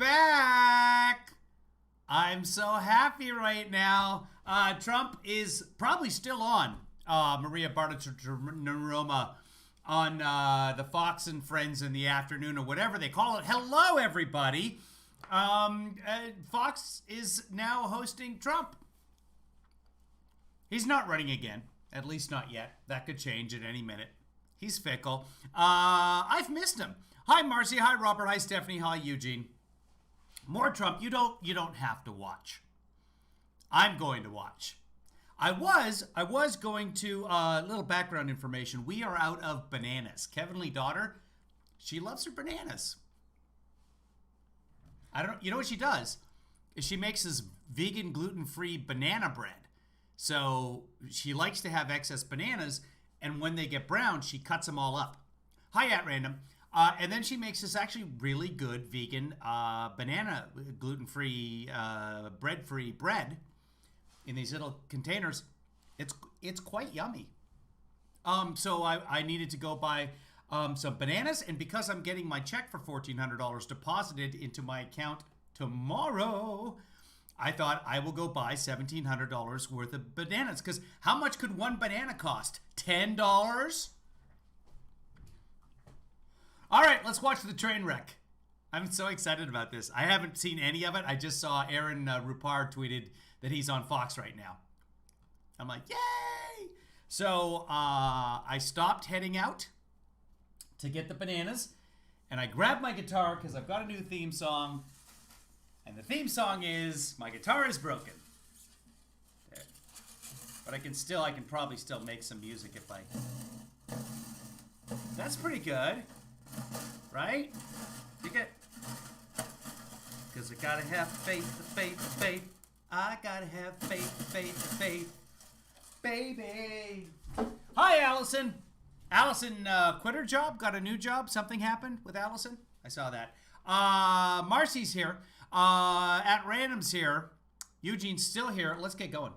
back. I'm so happy right now. Trump is probably still on Maria Bartichoroma on the Fox and Friends in the afternoon or whatever they call it. Hello, everybody. Fox is now hosting Trump. He's not running again, at least not yet. That could change at any minute. He's fickle. I've missed him. Hi, Marcy. Hi, Robert. Hi, Stephanie. Hi, Eugene. More Trump. You don't have to watch. I'm going to watch. I was going to little background information. We are out of bananas. Kevin Lee daughter, she loves her bananas. You know what she does? Is she makes this vegan gluten-free banana bread. So she likes to have excess bananas, and when they get brown, she cuts them all up. Hi, at random. And then she makes this actually really good vegan banana gluten-free, bread-free bread in these little containers. It's quite yummy. So I needed to go buy some bananas, and because I'm getting my check for $1,400 deposited into my account tomorrow, I thought I will go buy $1,700 worth of bananas. Because how much could one banana cost? $10? All right, let's watch the train wreck. I'm so excited about this. I haven't seen any of it. I just saw Aaron Rupar tweeted that he's on Fox right now. I'm like, yay! So I stopped heading out to get the bananas, and I grabbed my guitar because I've got a new theme song. And the theme song is "My Guitar Is Broken." There. But I can probably still make some music if I... That's pretty good. Right? You get... Because I gotta have faith. I gotta have faith. Baby. Hi, Allison. Allison quit her job, got a new job. Something happened with Allison. I saw that. Marcy's here. At random's here. Eugene's still here. Let's get going.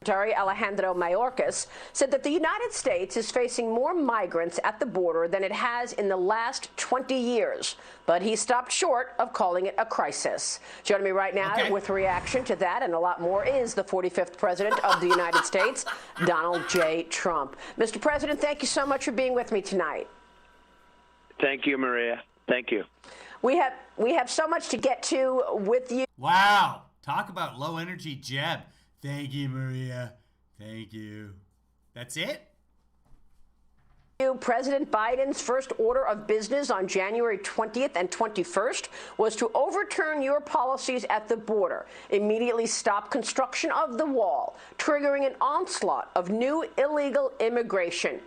Secretary Alejandro Mayorkas said that the United States is facing more migrants at the border than it has in the last 20 years. But he stopped short of calling it a crisis. Joining me right now with reaction to that and a lot more is the 45th President of the United States, Donald J. Trump. Mr. President, thank you so much for being with me tonight. Thank you, Maria. Thank you. We have so much to get to with you. Wow. Talk about low energy Jeb. Thank you, Maria. Thank you. That's it? President Biden's first order of business on January 20th and 21st was to overturn your policies at the border, immediately stop construction of the wall, triggering an onslaught of new illegal immigration.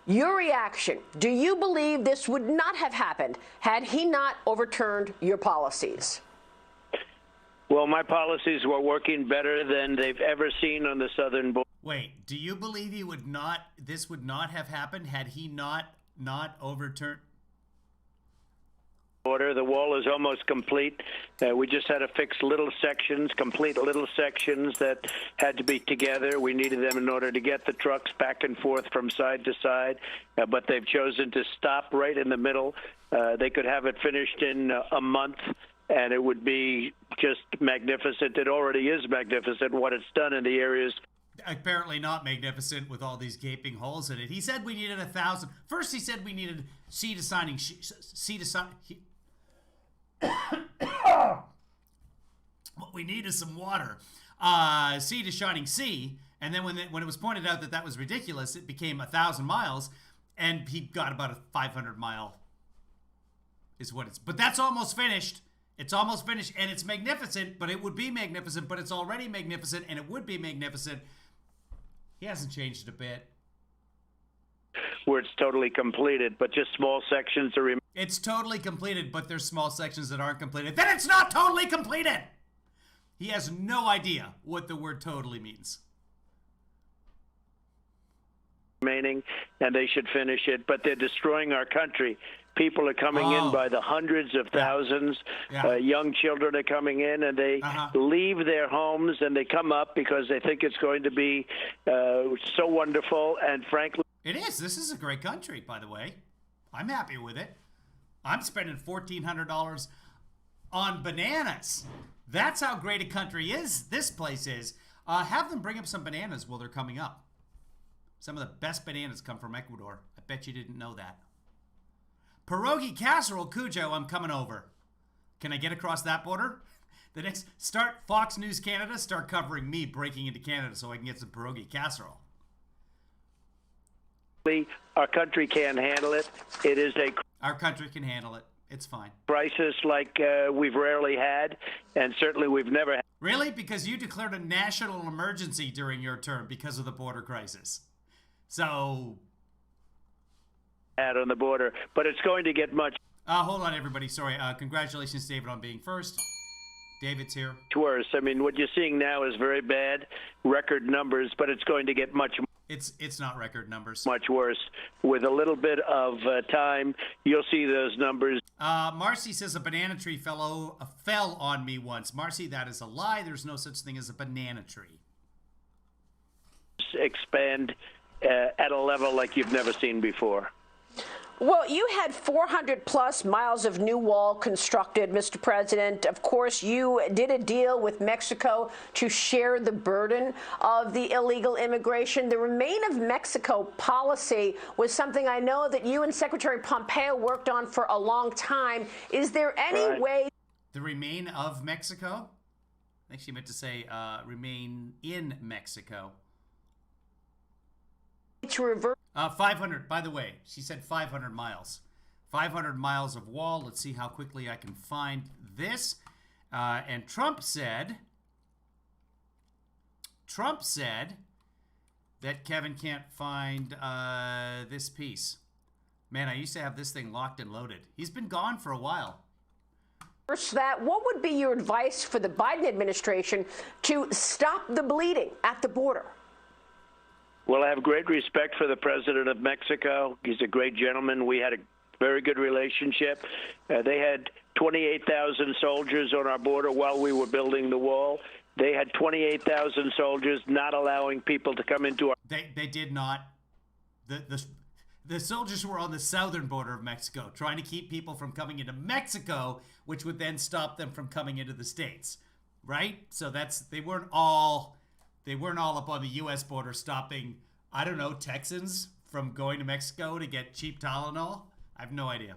Your reaction, do you believe this would not have happened had he not overturned your policies? Well, my policies were working better than they've ever seen on the southern border. Wait, do you believe this would not have happened had he not overturned? The wall is almost complete. We just had to fix little sections, complete little sections that had to be together. We needed them in order to get the trucks back and forth from side to side, but they've chosen to stop right in the middle. They could have it finished in a month, and it would be just magnificent. It already is magnificent what it's done in the areas. Apparently not magnificent with all these gaping holes in it. He said we needed 1,000. First he said we needed sea to shining what we need is some water. Sea to shining sea. And then when it was pointed out that was ridiculous, it became 1,000 miles. And he got about a 500 mile is what it's. But that's almost finished. It's almost finished, and it's magnificent, but it would be magnificent, but it's already magnificent, and it would be magnificent. He hasn't changed it a bit. Where it's totally completed, but just small sections are... It's totally completed, but there's small sections that aren't completed. Then it's not totally completed! He has no idea what the word totally means. Remaining, and they should finish it, but they're destroying our country. People are coming in by the hundreds of thousands. Young children are coming in, and they leave their homes, and they come up because they think it's going to be so wonderful. And frankly, it is. This is a great country, by the way. I'm happy with it. I'm spending $1,400 on bananas. That's how great a country is. This place is. Have them bring up some bananas while they're coming up. Some of the best bananas come from Ecuador. I bet you didn't know that. Pierogi casserole, Cujo, I'm coming over. Can I get across that border? The next, start Fox News Canada, start covering me breaking into Canada so I can get some pierogi casserole. Our country can't handle it. It is a Our country can handle it. It's fine. crisis like we've rarely had, and certainly we've never had. Really? Because you declared a national emergency during your term because of the border crisis. So, On the border, but it's going to get much hold on, everybody. Sorry. Congratulations, David, on being first. David's here. worse. I mean, what you're seeing now is very bad record numbers, but it's going to get much It's not record numbers. worse. With a little bit of time, you'll see those numbers Marcy says a banana tree fell on me once. Marcy, that is a lie. There's no such thing as a banana tree. expand at a level like you've never seen before. Well, you had 400 plus miles of new wall constructed, Mr. President. Of course, you did a deal with Mexico to share the burden of the illegal immigration. The Remain of Mexico policy was something I know that you and Secretary Pompeo worked on for a long time. Is there any way? The Remain of Mexico? I think she meant to say remain in Mexico. To reverse 500, by the way, she said 500 miles. 500 miles of wall. Let's see how quickly I can find this. And Trump said that Kevin can't find this piece. Man, I used to have this thing locked and loaded. He's been gone for a while. that, what would be your advice for the Biden administration to stop the bleeding at the border? Well, I have great respect for the president of Mexico. He's a great gentleman. We had a very good relationship. They had 28,000 soldiers on our border while we were building the wall. They had 28,000 soldiers not allowing people to come into our... They did not. The soldiers were on the southern border of Mexico, trying to keep people from coming into Mexico, which would then stop them from coming into the States, right? So they weren't all up on the U.S. border stopping, I don't know, Texans from going to Mexico to get cheap Tylenol. I have no idea.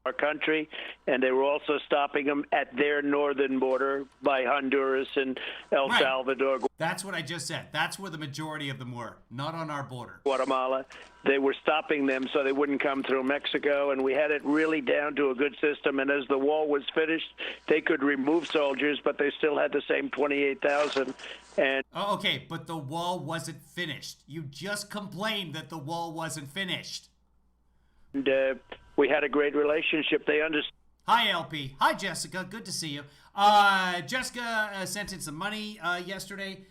Our country, and they were also stopping them at their northern border by Honduras and El Salvador. That's what I just said. That's where the majority of them were, not on our border. Guatemala. They were stopping them so they wouldn't come through Mexico, and we had it really down to a good system. And as the wall was finished, they could remove soldiers, but they still had the same 28,000. And okay, but the wall wasn't finished. You just complained that the wall wasn't finished. We had a great relationship. They understood. Hi, LP. Hi, Jessica. Good to see you. Jessica sent in some money yesterday.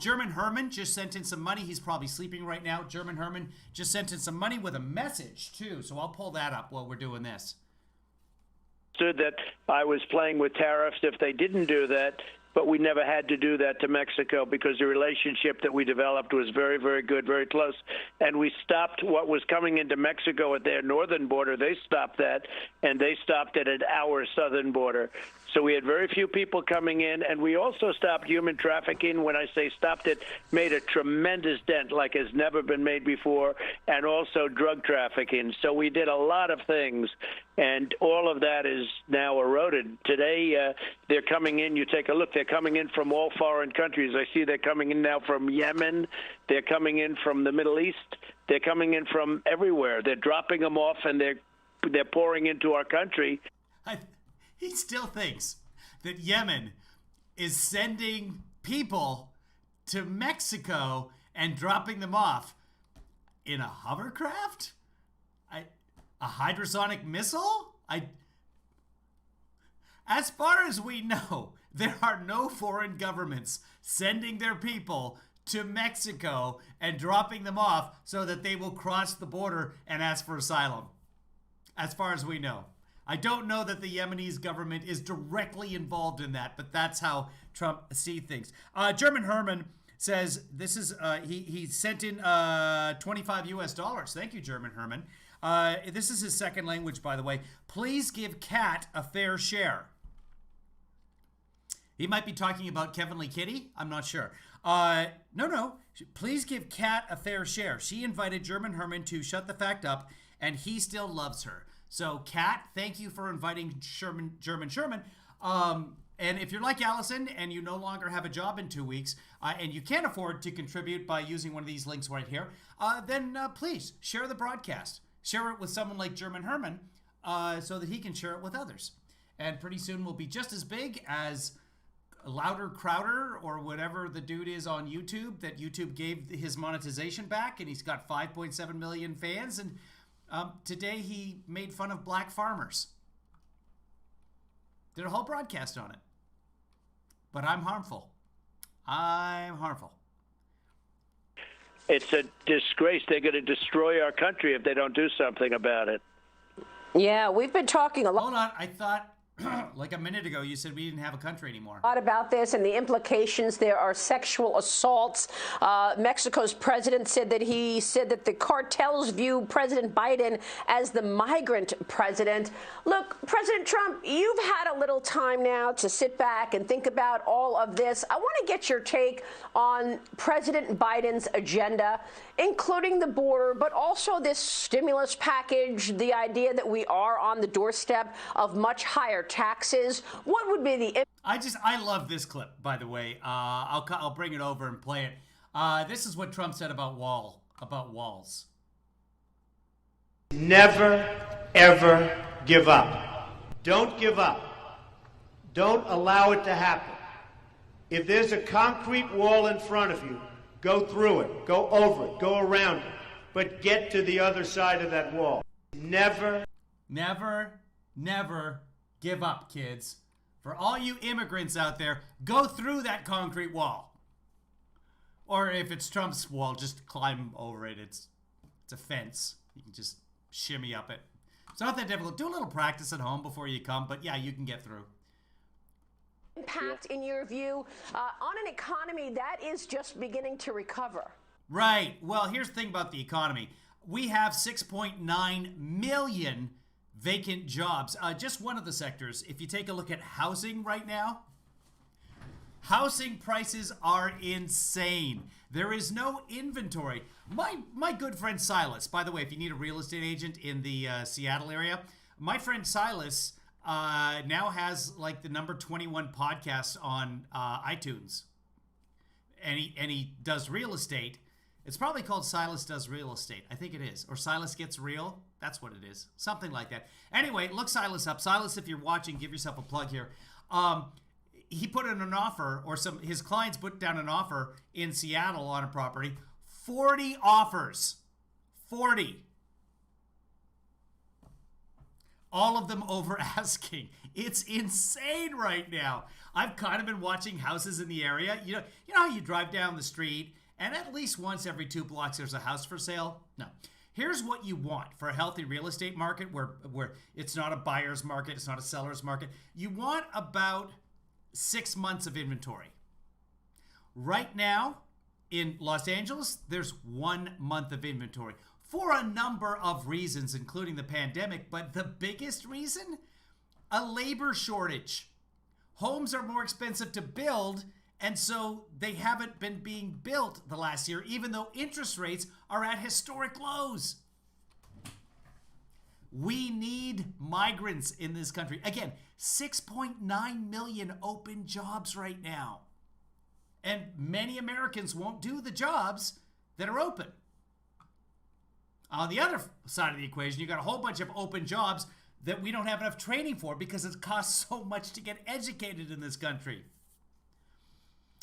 German Herman just sent in some money. He's probably sleeping right now. German Herman just sent in some money with a message, too. So I'll pull that up while we're doing this. That I was playing with tariffs if they didn't do that, but we never had to do that to Mexico because the relationship that we developed was very, very good, very close. And we stopped what was coming into Mexico at their northern border. They stopped that, and they stopped it at our southern border. So we had very few people coming in, and we also stopped human trafficking. When I say stopped it, made a tremendous dent like has never been made before, and also drug trafficking. So we did a lot of things, and all of that is now eroded. Today, they're coming in. You take a look. They're coming in from all foreign countries. I see they're coming in now from Yemen. They're coming in from the Middle East. They're coming in from everywhere. They're dropping them off, and they're pouring into our country. He still thinks that Yemen is sending people to Mexico and dropping them off in a hovercraft? A hypersonic missile? As far as we know, there are no foreign governments sending their people to Mexico and dropping them off so that they will cross the border and ask for asylum. As far as we know. I don't know that the Yemenis government is directly involved in that, but that's how Trump sees things. German Herman says this is he sent in $25 US. Thank you, German Herman. This is his second language, by the way. Please give Kat a fair share. He might be talking about Kevin Lee Kitty. I'm not sure. No. Please give Kat a fair share. She invited German Herman to shut the fact up, and he still loves her. So, Kat, thank you for inviting German Sherman. And if you're like Allison and you no longer have a job in 2 weeks, and you can't afford to contribute by using one of these links right here, then please share the broadcast. Share it with someone like German Herman so that he can share it with others. And pretty soon we'll be just as big as Louder Crowder or whatever the dude is on YouTube that YouTube gave his monetization back, and he's got 5.7 million fans. And today he made fun of black farmers. Did a whole broadcast on it. But I'm harmful. I'm harmful. It's a disgrace. They're going to destroy our country if they don't do something about it. Yeah, we've been talking a lot. Hold on. I thought like a minute ago you said we didn't have a country anymore. A lot about this and the implications. There are sexual assaults. Mexico's president said that the cartels view President Biden as the migrant president. Look, President Trump, you've had a little time now to sit back and think about all of this. I want to get your take on President Biden's agenda, including the border, but also this stimulus package, the idea that we are on the doorstep of much higher taxes. What would be the... I love this clip, by the way. I'll bring it over and play it. This is what Trump said about walls. Never, ever give up. Don't give up. Don't allow it to happen. If there's a concrete wall in front of you, go through it, go over it, go around it, but get to the other side of that wall. Never give up, kids. For all you immigrants out there, go through that concrete wall. Or if it's Trump's wall, just climb over it. It's a fence. You can just shimmy up it. It's not that difficult. Do a little practice at home before you come, but yeah, you can get through. Impact, in your view, on an economy that is just beginning to recover? Right. Well, here's the thing about the economy. We have 6.9 million vacant jobs. Just one of the sectors. If you take a look at housing right now, housing prices are insane. There is no inventory. My good friend Silas, by the way, if you need a real estate agent in the Seattle area, my friend Silas now has like the number 21 podcast on iTunes. And he does real estate. It's probably called Silas Does Real Estate. I think it is. Or Silas Gets Real. That's what it is. Something like that. Anyway, look Silas up. Silas, if you're watching, give yourself a plug here. He put in an offer, or his clients put down an offer in Seattle on a property. 40 offers. 40. All of them over asking. It's insane right now. I've kind of been watching houses in the area. You know how you drive down the street and at least once every 2 blocks there's a house for sale? No. Here's what you want for a healthy real estate market where it's not a buyer's market, it's not a seller's market. You want about 6 months of inventory. Right now in Los Angeles, there's 1 month of inventory for a number of reasons, including the pandemic. But the biggest reason, a labor shortage. Homes are more expensive to build, and so they haven't been being built the last year, even though interest rates are at historic lows. We need migrants in this country. Again, 6.9 million open jobs right now. And many Americans won't do the jobs that are open. On the other side of the equation, you got a whole bunch of open jobs that we don't have enough training for because it costs so much to get educated in this country.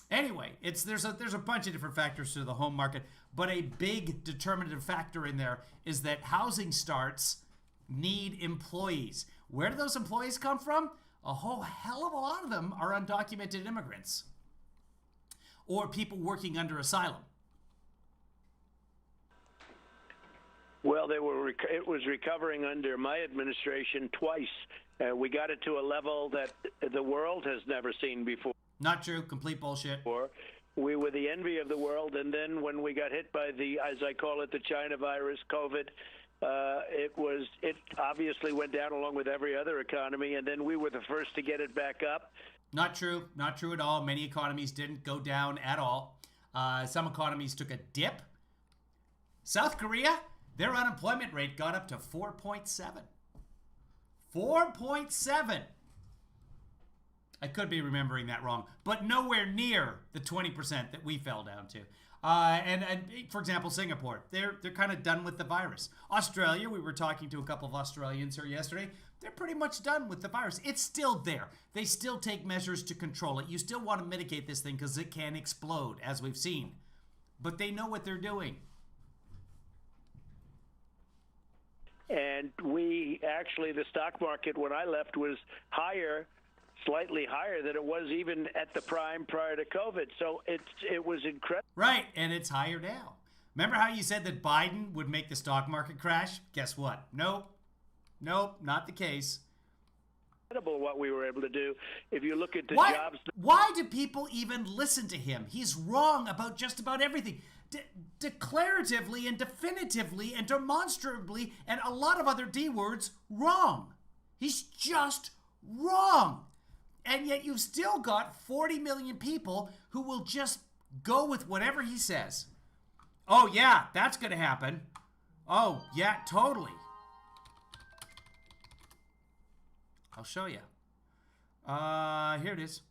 Anyway, there's a bunch of different factors to the home market, but a big determinative factor in there is that housing starts need employees. Where do those employees come from? A whole hell of a lot of them are undocumented immigrants or people working under asylum. Well, it was recovering under my administration twice. We got it to a level that the world has never seen before. Not true. Complete bullshit. We were the envy of the world, and then when we got hit by the, as I call it, the China virus, COVID, It obviously went down along with every other economy, and then we were the first to get it back up. Not true. Not true at all. Many economies didn't go down at all. Some economies took a dip. South Korea, their unemployment rate got up to 4.7. 4.7. I could be remembering that wrong, but nowhere near the 20% that we fell down to. And for example, Singapore, they're kind of done with the virus. Australia, we were talking to a couple of Australians here yesterday. They're pretty much done with the virus. It's still there. They still take measures to control it. You still want to mitigate this thing because it can explode, as we've seen. But they know what they're doing. And the stock market when I left was slightly higher than it was even at the prime prior to COVID. So it was incredible. Right, and it's higher now. Remember how you said that Biden would make the stock market crash? Guess what? Nope, not the case. Incredible what we were able to do. If you look at the jobs. Why do people even listen to him? He's wrong about just about everything. Declaratively and definitively and demonstrably and a lot of other D words wrong. He's just wrong. And yet you've still got 40 million people who will just go with whatever he says. Oh, yeah, that's going to happen. Oh, yeah, totally. I'll show you. Here it is.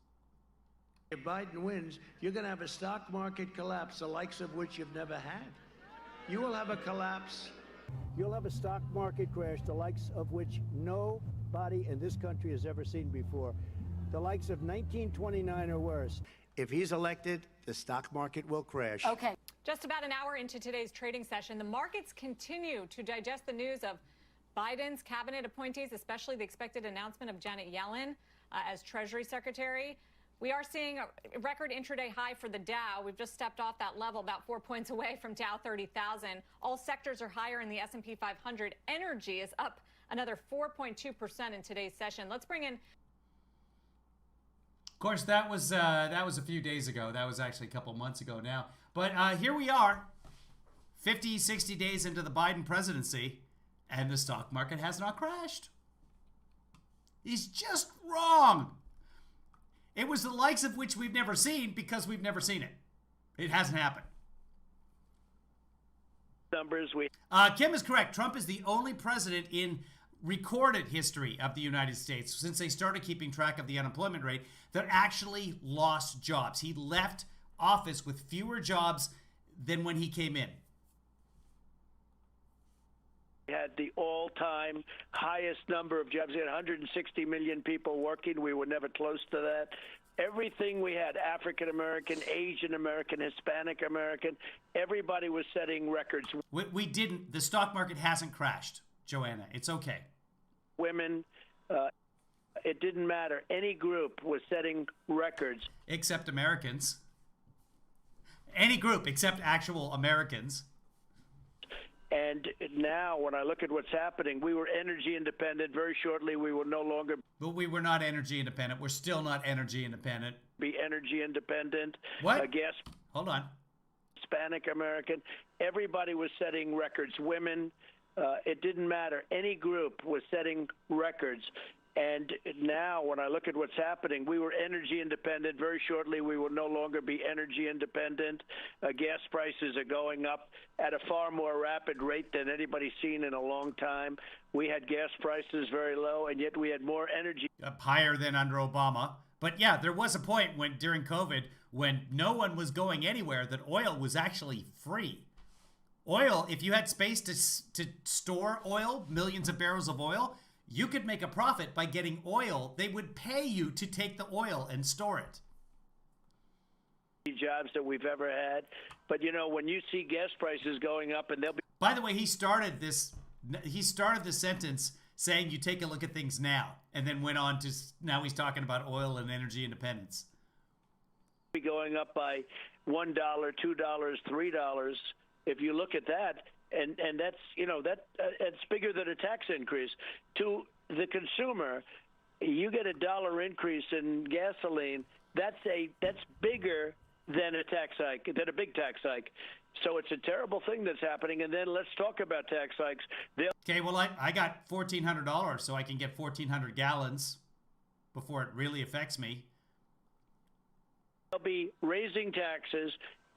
If Biden wins, you're going to have a stock market collapse, the likes of which you've never had. You will have a collapse. You'll have a stock market crash, the likes of which nobody in this country has ever seen before. The likes of 1929 or worse. If he's elected, the stock market will crash. Okay. Just about an hour into today's trading session, the markets continue to digest the news of Biden's cabinet appointees, especially the expected announcement of Janet Yellen as Treasury Secretary. We are seeing a record intraday high for the Dow. We've just stepped off that level, about 4 points away from Dow 30,000. All sectors are higher in the S&P 500. Energy is up another 4.2% in today's session. Let's bring in. Of course, that was a few days ago. That was actually a couple months ago now. But here we are, 50, 60 days into the Biden presidency, and the stock market has not crashed. He's just wrong. It was the likes of which we've never seen because we've never seen it. It hasn't happened. Kim is correct. Trump is the only president in recorded history of the United States since they started keeping track of the unemployment rate that actually lost jobs. He left office with fewer jobs than when he came in. We had the all-time highest number of jobs. We had 160 million people working. We were never close to that. Everything we had, African American, Asian American, Hispanic American, everybody was setting records. We didn't. The stock market hasn't crashed, Joanna. It's okay. Women, it didn't matter. Any group was setting records. Except Americans. Any group except actual Americans. And now, when I look at what's happening, we were energy independent. Very shortly, we will no longer. But we were not energy independent. We're still not energy independent. Be energy independent. What? Gas. Hold on. Hispanic American. Everybody was setting records. Women. It didn't matter. Any group was setting records. And now, when I look at what's happening, we were energy independent. Very shortly, we will no longer be energy independent. Gas prices are going up at a far more rapid rate than anybody's seen in a long time. We had gas prices very low, and yet we had more energy. Up higher than under Obama. But yeah, there was a point when during COVID when no one was going anywhere that oil was actually free. Oil, if you had space to store oil, millions of barrels of oil, you could make a profit by getting oil. They would pay you to take the oil and store it. Jobs that we've ever had. But, you know, when you see gas prices going up and they'll be... By the way, he started the sentence saying you take a look at things now, and then went on to, now he's talking about oil and energy independence. Be going up by $1, $2, $3. If you look at that, and that's, you know, it's bigger than a tax increase. To the consumer, you get $1 increase in gasoline, that's bigger than a tax hike, than a big tax hike. So it's a terrible thing that's happening. And then let's talk about tax hikes. Okay, well, I got $1,400, so I can get 1,400 gallons before it really affects me. They'll be raising taxes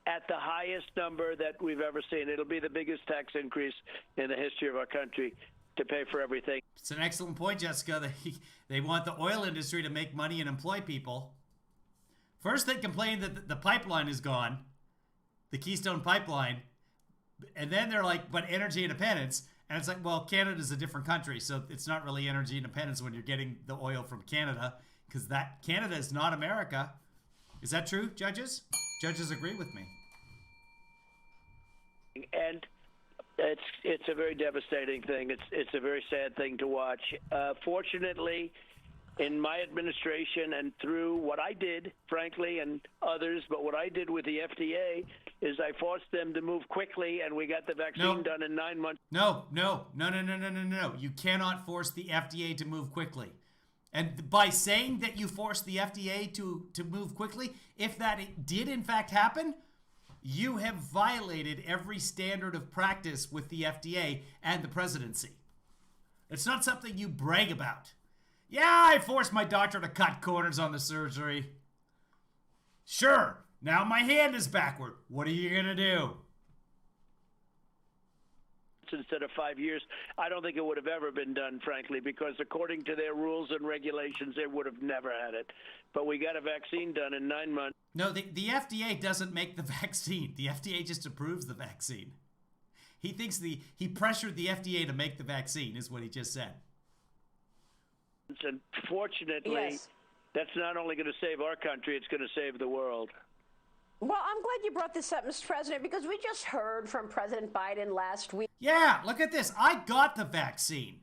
at the highest number that we've ever seen. It'll be the biggest tax increase in the history of our country to pay for everything. It's an excellent point, Jessica. They want the oil industry to make money and employ people. First, they complain that the pipeline is gone, the Keystone Pipeline. And then they're like, but energy independence. And it's like, well, Canada's a different country, so it's not really energy independence when you're getting the oil from Canada, because Canada is not America. Is that true, judges? Judges agree with me. And it's a very devastating thing. It's a very sad thing to watch. Fortunately, in my administration and through what I did, frankly, and others, but what I did with the FDA is I forced them to move quickly, and we got the vaccine done in 9 months. No. You cannot force the FDA to move quickly. And by saying that you forced the FDA to move quickly, if that did in fact happen, you have violated every standard of practice with the FDA and the presidency. It's not something you brag about. Yeah, I forced my doctor to cut corners on the surgery. Sure, now my hand is backward. What are you going to do? Instead of 5 years, I don't think it would have ever been done, frankly, because according to their rules and regulations, they would have never had it. But we got a vaccine done in 9 months. No, the FDA doesn't make the vaccine. The FDA just approves the vaccine. He thinks he pressured the FDA to make the vaccine, is what he just said. And fortunately, Yes. that's not only going to save our country, it's going to save the world. Well, I'm glad you brought this up, Mr. President, because we just heard from President Biden last week. Yeah, look at this. I got the vaccine.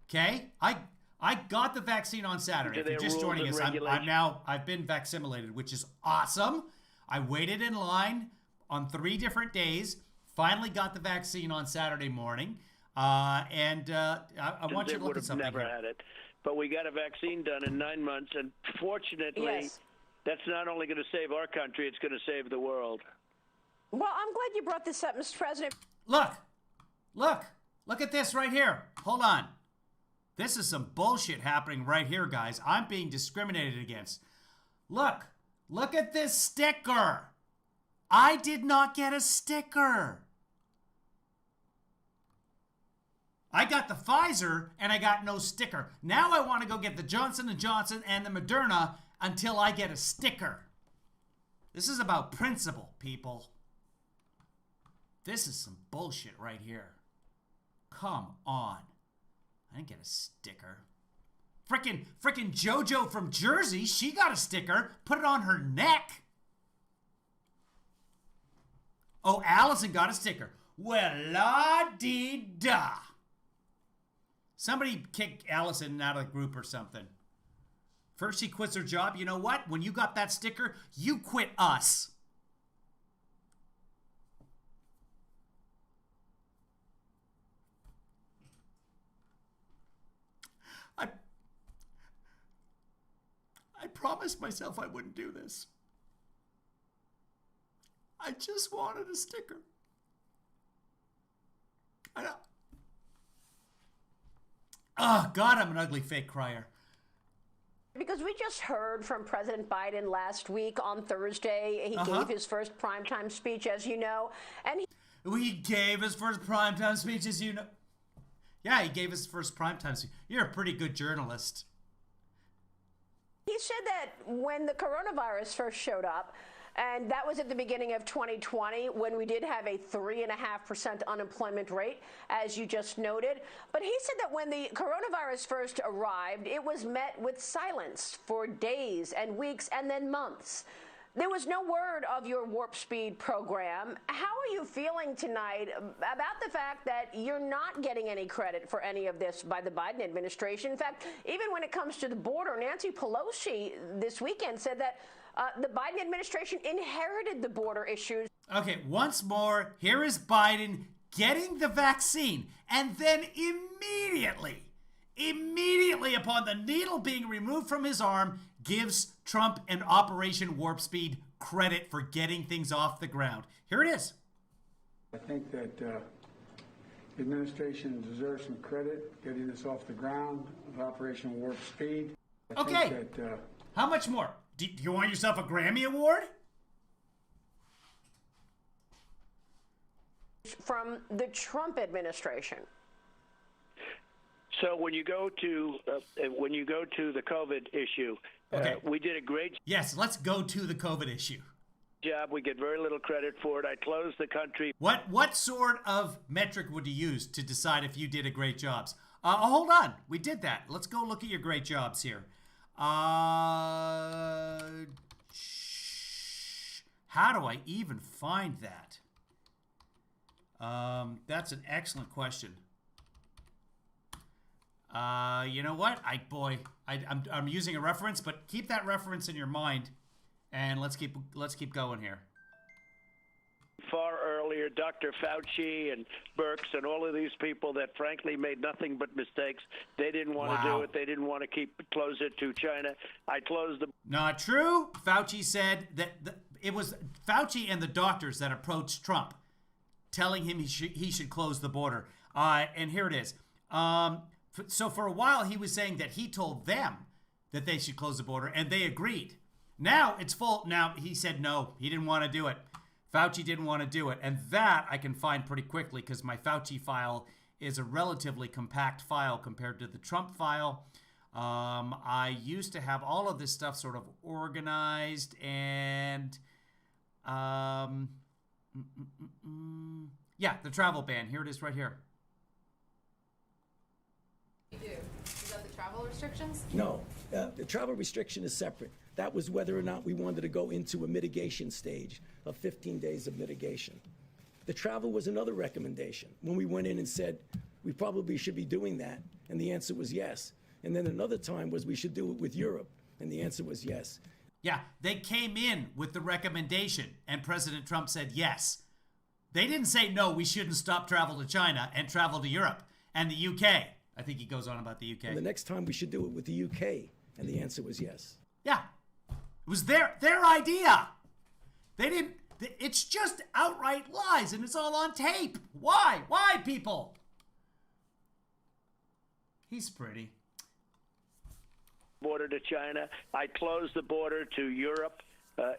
Okay? I got the vaccine on Saturday. If you're just joining us, I've been vaccinated, which is awesome. I waited in line on 3 different days, finally got the vaccine on Saturday morning. I want you to look at something never here. had it. But we got a vaccine done in 9 months, and fortunately, Yes. that's not only going to save our country, it's going to save the world. Well, I'm glad you brought this up, Mr. President. Look at this right here. Hold on. This is some bullshit happening right here, guys. I'm being discriminated against. Look at this sticker. I did not get a sticker. I got the Pfizer and I got no sticker. Now I want to go get the Johnson & Johnson and the Moderna until I get a sticker. This is about principle, people. This is some bullshit right here. Come on. I didn't get a sticker. Frickin' JoJo from Jersey, she got a sticker. Put it on her neck. Oh, Allison got a sticker. Well, la-dee-da. Somebody kick Allison out of the group or something. First she quits her job. You know what? When you got that sticker, you quit us. I promised myself I wouldn't do this. I just wanted a sticker. I know. Oh, God, I'm an ugly fake crier. Because we just heard from President Biden last week on Thursday. He gave his first primetime speech, as you know. And he gave his first primetime speech, as you know. Yeah, he gave his first primetime speech. You're a pretty good journalist. he said that when the coronavirus first showed up, and that was at the beginning of 2020 when we did have a 3.5% unemployment rate, as you just noted. But he said that when the coronavirus first arrived, it was met with silence for days and weeks and then months. There was no word of your Warp Speed program. How are you feeling tonight about the fact that you're not getting any credit for any of this by the Biden administration? In fact, even when it comes to the border, Nancy Pelosi this weekend said that the Biden administration inherited the border issues. Okay, once more, here is Biden getting the vaccine, and then immediately upon the needle being removed from his arm, gives Trump an Operation Warp Speed credit for getting things off the ground. Here it is. I think that the administration deserves some credit getting this off the ground with Operation Warp Speed. I Okay. think that, How much more? Do you want yourself a Grammy Award? From the Trump administration. So when you go to the COVID issue, Okay. we did a great Yes, let's go to the COVID issue. job. We get very little credit for it. I closed the country. What sort of metric would you use to decide if you did a great job? Hold on. We did that. Let's go look at your great jobs here. How do I even find that? That's an excellent question. You know what? I'm using a reference, but keep that reference in your mind, and let's keep going here. Far earlier, Dr. Fauci and Birx and all of these people that frankly made nothing but mistakes. They didn't want to do it. They didn't want to close it to China. I closed the. Not true. Fauci said that it was Fauci and the doctors that approached Trump, telling him he should close the border. And here it is. So for a while, he was saying that he told them that they should close the border, and they agreed. Now it's full. Now he said no, he didn't want to do it. Fauci didn't want to do it. And that I can find pretty quickly because my Fauci file is a relatively compact file compared to the Trump file. I used to have all of this stuff sort of organized and yeah, the travel ban. Here it is right here. You do. Is that the travel restrictions? No, the travel restriction is separate. That was whether or not we wanted to go into a mitigation stage of 15 days of mitigation. The travel was another recommendation when we went in and said we probably should be doing that, and the answer was yes. And then another time was we should do it with Europe, and the answer was yes. Yeah, they came in with the recommendation, and President Trump said yes. They didn't say, no, we shouldn't stop travel to China and travel to Europe and the UK. I think he goes on about the UK. And the next time we should do it with the UK, and the answer was yes. Yeah, it was their idea. They didn't, it's just outright lies, and it's all on tape. Why? Why, people? He's pretty. Border to China. I closed the border to Europe,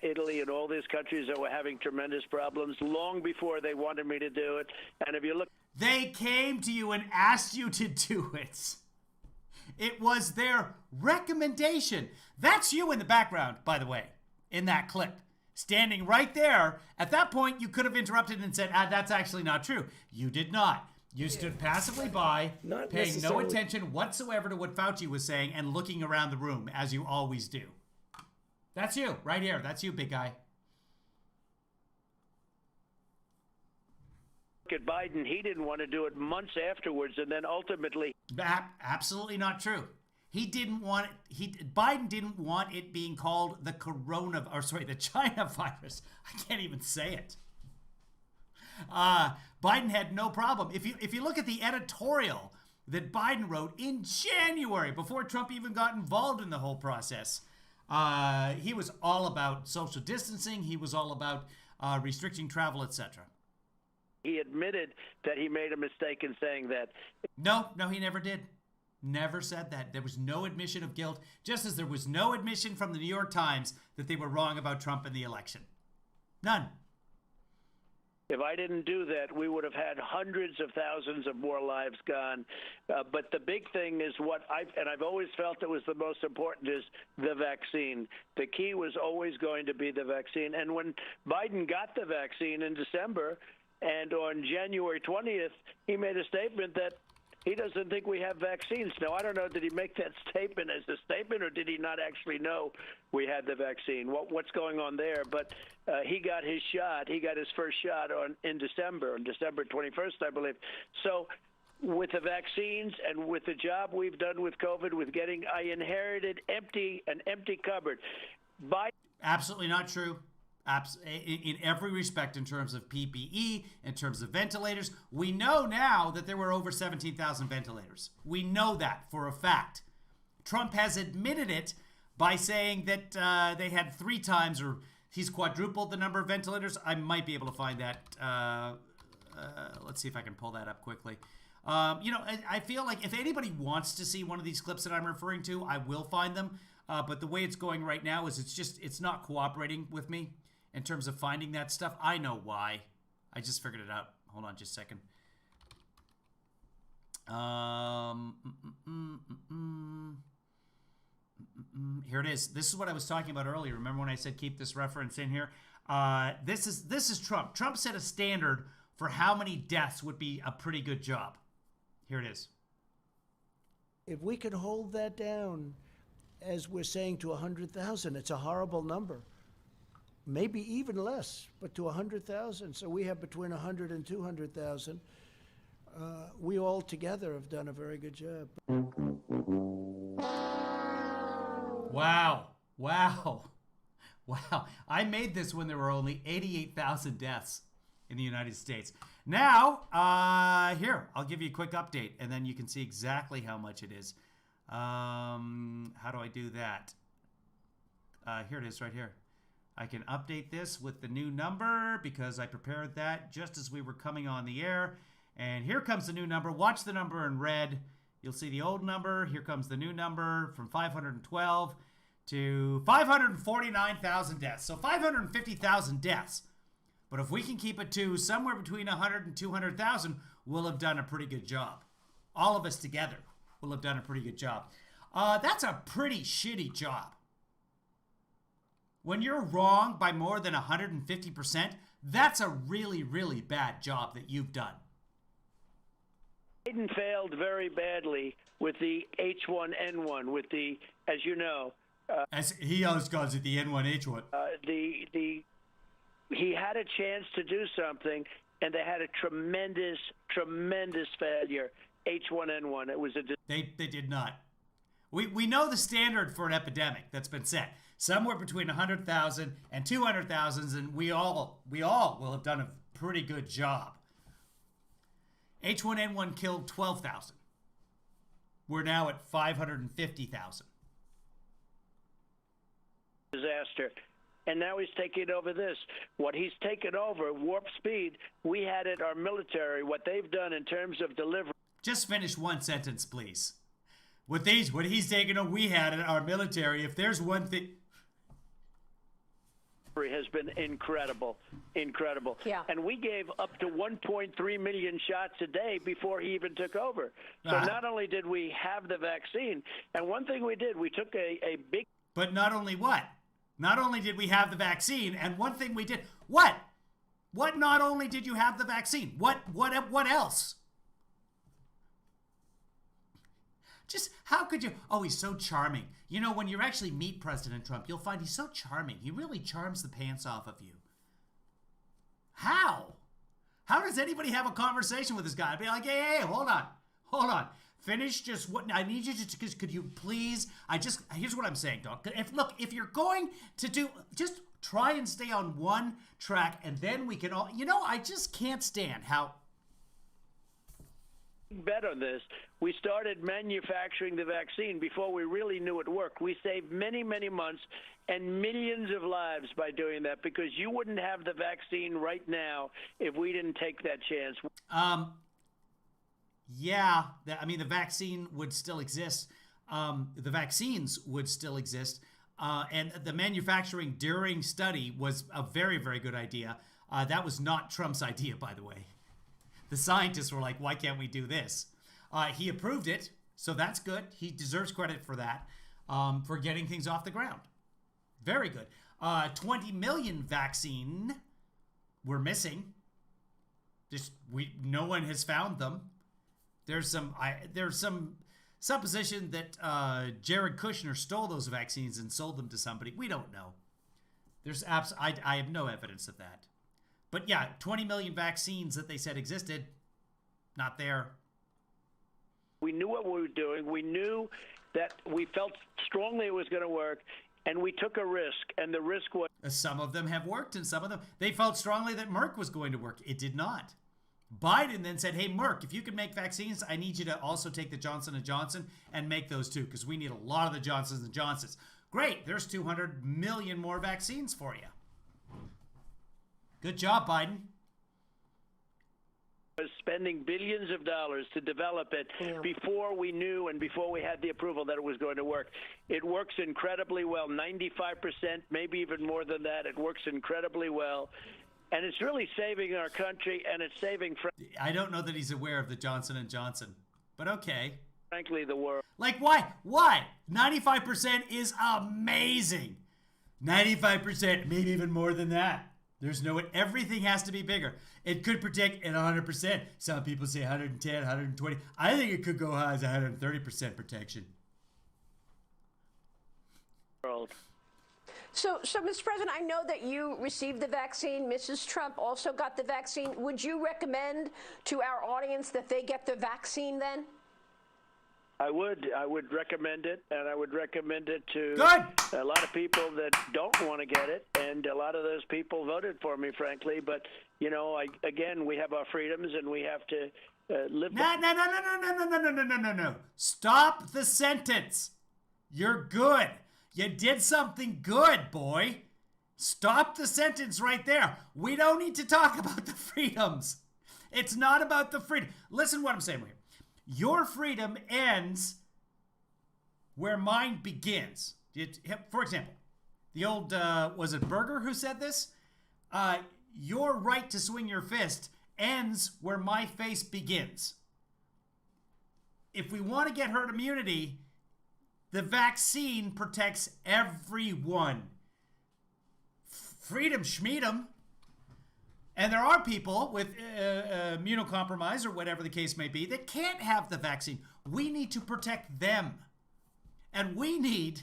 Italy, and all these countries that were having tremendous problems long before they wanted me to do it. And if you look, they came to you and asked you to do it. It was their recommendation. That's you in the background, by the way, in that clip. Standing right there. At that point, you could have interrupted and said, that's actually not true. You did not. You stood passively by, paying no attention whatsoever to what Fauci was saying and looking around the room, as you always do. That's you, right here. That's you, big guy. Look at Biden. He didn't want to do it months afterwards, and then ultimately... Absolutely not true. He didn't want it. Biden didn't want it being called the the China virus. I can't even say it. Biden had no problem. If you look at the editorial that Biden wrote in January, before Trump even got involved in the whole process, he was all about social distancing. He was all about restricting travel, etc. He admitted that he made a mistake in saying that. No, he never did. Never said that. There was no admission of guilt, just as there was no admission from the New York Times that they were wrong about Trump and the election. None. If I didn't do that, we would have had hundreds of thousands of more lives gone. But the big thing is I've always felt it was the most important, is the vaccine. The key was always going to be the vaccine. And when Biden got the vaccine in December, and on January 20th, he made a statement that he doesn't think we have vaccines. Now, I don't know, did he make that statement as a statement, or did he not actually know we had the vaccine? What's going on there? But he got his shot. He got his first shot on December 21st, I believe. So with the vaccines and with the job we've done with COVID, I inherited an empty cupboard. Absolutely not true. In every respect, in terms of PPE, in terms of ventilators. We know now that there were over 17,000 ventilators. We know that for a fact. Trump has admitted it by saying that they had 3 times or He's quadrupled the number of ventilators. I might be able to find that. Let's see if I can pull that up quickly. I feel like if anybody wants to see one of these clips that I'm referring to, I will find them. But the way it's going right now is it's not cooperating with me in terms of finding that stuff. I know why. I just figured it out. Hold on just a second. Here it is. This is what I was talking about earlier. Remember when I said keep this reference in here? This is Trump. Trump set a standard for how many deaths would be a pretty good job. Here it is. If we could hold that down, as we're saying, to 100,000, it's a horrible number. Maybe even less, but to 100,000. So we have between 100 and 200,000. We all together have done a very good job. Wow. Wow. Wow. I made this when there were only 88,000 deaths in the United States. Now, here, I'll give you a quick update, and then you can see exactly how much it is. How do I do that? Here it is right here. I can update this with the new number because I prepared that just as we were coming on the air. And here comes the new number. Watch the number in red. You'll see the old number. Here comes the new number from 512 to 549,000 deaths. So 550,000 deaths. But if we can keep it to somewhere between 100 and 200,000, we'll have done a pretty good job. All of us together will have done a pretty good job. That's a pretty shitty job. When you're wrong by more than 150%, that's a really, really bad job that you've done. Biden failed very badly with the H1N1, with the, as you know. As he always calls it, the N1H1. He had a chance to do something, and they had a tremendous, tremendous failure. H1N1. It was They did not. We know the standard for an epidemic that's been set. Somewhere between 100,000 and 200,000, and we all will have done a pretty good job. H1N1 killed 12,000. We're now at 550,000. Disaster. And now he's taking over this. What he's taken over, warp speed, we had it, our military, what they've done in terms of delivery. Just finish one sentence, please. What he's taken over, we had it, our military. If there's one thing... has been incredible. Yeah. And we gave up to 1.3 million shots a day before he even took over. So not only did we have the vaccine, and one thing we did, we took a big... But not only what? Not only did we have the vaccine, and one thing we did... What? What not only did you have the vaccine? What else? Just, how could you... Oh, he's so charming. You know, when you actually meet President Trump, you'll find he's so charming. He really charms the pants off of you. How? How does anybody have a conversation with this guy? I'd be like, hey, hold on. Finish just what... I need you to... Could you please... Here's what I'm saying, Doc. If you're going to do... Just try and stay on one track, and then we can all... You know, I just can't stand how... bet on this. We started manufacturing the vaccine before we really knew it worked. We saved many, many months and millions of lives by doing that, because you wouldn't have the vaccine right now if we didn't take that chance. Yeah, the vaccine would still exist. The vaccines would still exist. And the manufacturing during study was a very, very good idea. That was not Trump's idea, by the way. The scientists were like, why can't we do this? He approved it, so that's good. He deserves credit for that, for getting things off the ground. Very good. 20 million vaccine we're missing. No one has found them. There's some supposition that Jared Kushner stole those vaccines and sold them to somebody. We don't know. I have no evidence of that. But yeah, 20 million vaccines that they said existed, not there. We knew what we were doing. We knew that we felt strongly it was going to work, and we took a risk, and the risk was... Some of them have worked, and some of them... They felt strongly that Merck was going to work. It did not. Biden then said, hey, Merck, if you can make vaccines, I need you to also take the Johnson & Johnson and make those too, because we need a lot of the Johnsons & Johnsons. Great, there's 200 million more vaccines for you. Good job, Biden. Was spending billions of dollars to develop it before we knew and before we had the approval that it was going to work. It works incredibly well, 95%, maybe even more than that. It works incredibly well. And it's really saving our country, and it's saving, I don't know that he's aware of the Johnson & Johnson, but okay. frankly, the world. Like, why? Why? 95% is amazing. 95%, maybe even more than that. There's no way. Everything has to be bigger. It could protect at 100%. Some people say 110, 120. I think it could go high as 130% protection. So, Mr. President, I know that you received the vaccine. Mrs. Trump also got the vaccine. Would you recommend to our audience that they get the vaccine then? I would recommend it, and I would recommend it to Good. a lot of people that don't want to get it, and a lot of those people voted for me, frankly. But, you know, again, we have our freedoms, and we have to live. No. Stop the sentence. You're good. You did something good, boy. Stop the sentence right there. We don't need to talk about the freedoms. It's not about the freedom. Listen to what I'm saying here. Your freedom ends where mine begins. For example, the old, was it Berger who said this? Your right to swing your fist ends where my face begins. If we want to get herd immunity, the vaccine protects everyone. Freedom schmeedom. And there are people with immunocompromise or whatever the case may be that can't have the vaccine. We need to protect them. And we need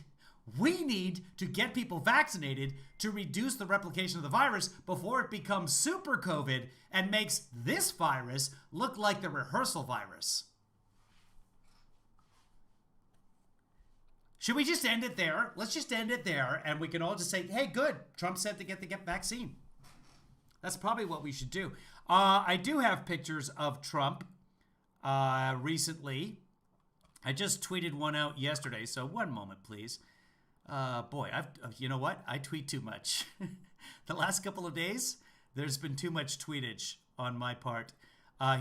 to get people vaccinated to reduce the replication of the virus before it becomes super COVID and makes this virus look like the rehearsal virus. Should we just end it there? Let's just end it there, and we can all just say, hey, good, Trump said to get the vaccine. That's probably what we should do. I do have pictures of Trump recently. I just tweeted one out yesterday, so one moment, please. Boy, you know what? I tweet too much. The last couple of days, there's been too much tweetage on my part.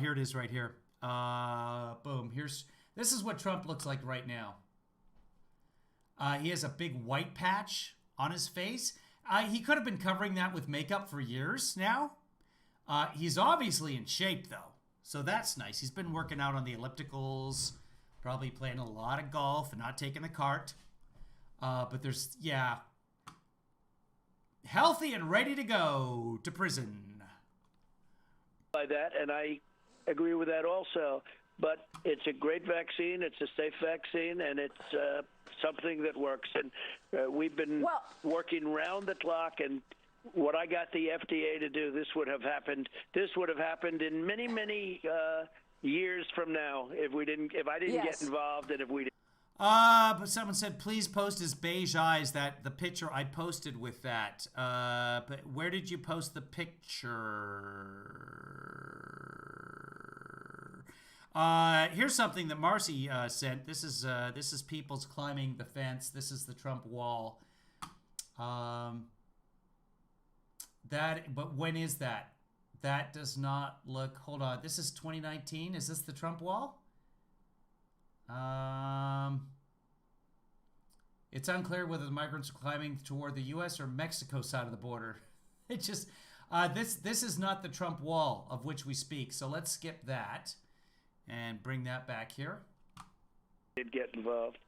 Here it is right here. Boom. This is what Trump looks like right now. He has a big white patch on his face. He could have been covering that with makeup for years now. He's obviously in shape, though, so that's nice. He's been working out on the ellipticals, probably playing a lot of golf and not taking the cart. But there's, healthy and ready to go to prison. By that, and I agree with that also. But it's a great vaccine. It's a safe vaccine, and it's something that works. And we've been working round the clock. And what I got the FDA to do, this would have happened. This would have happened in many, many years from now if I didn't get involved, and if we didn't. But someone said, please post his beige eyes. That the picture I posted with that. But where did you post the picture? Here's something that Marcy sent. This is people's climbing the fence. This is the Trump wall. But when is that? That does not look. Hold on. This is 2019. Is this the Trump wall? It's unclear whether the migrants are climbing toward the U.S. or Mexico side of the border. It just this is not the Trump wall of which we speak. So let's skip that. And bring that back here. Did get involved.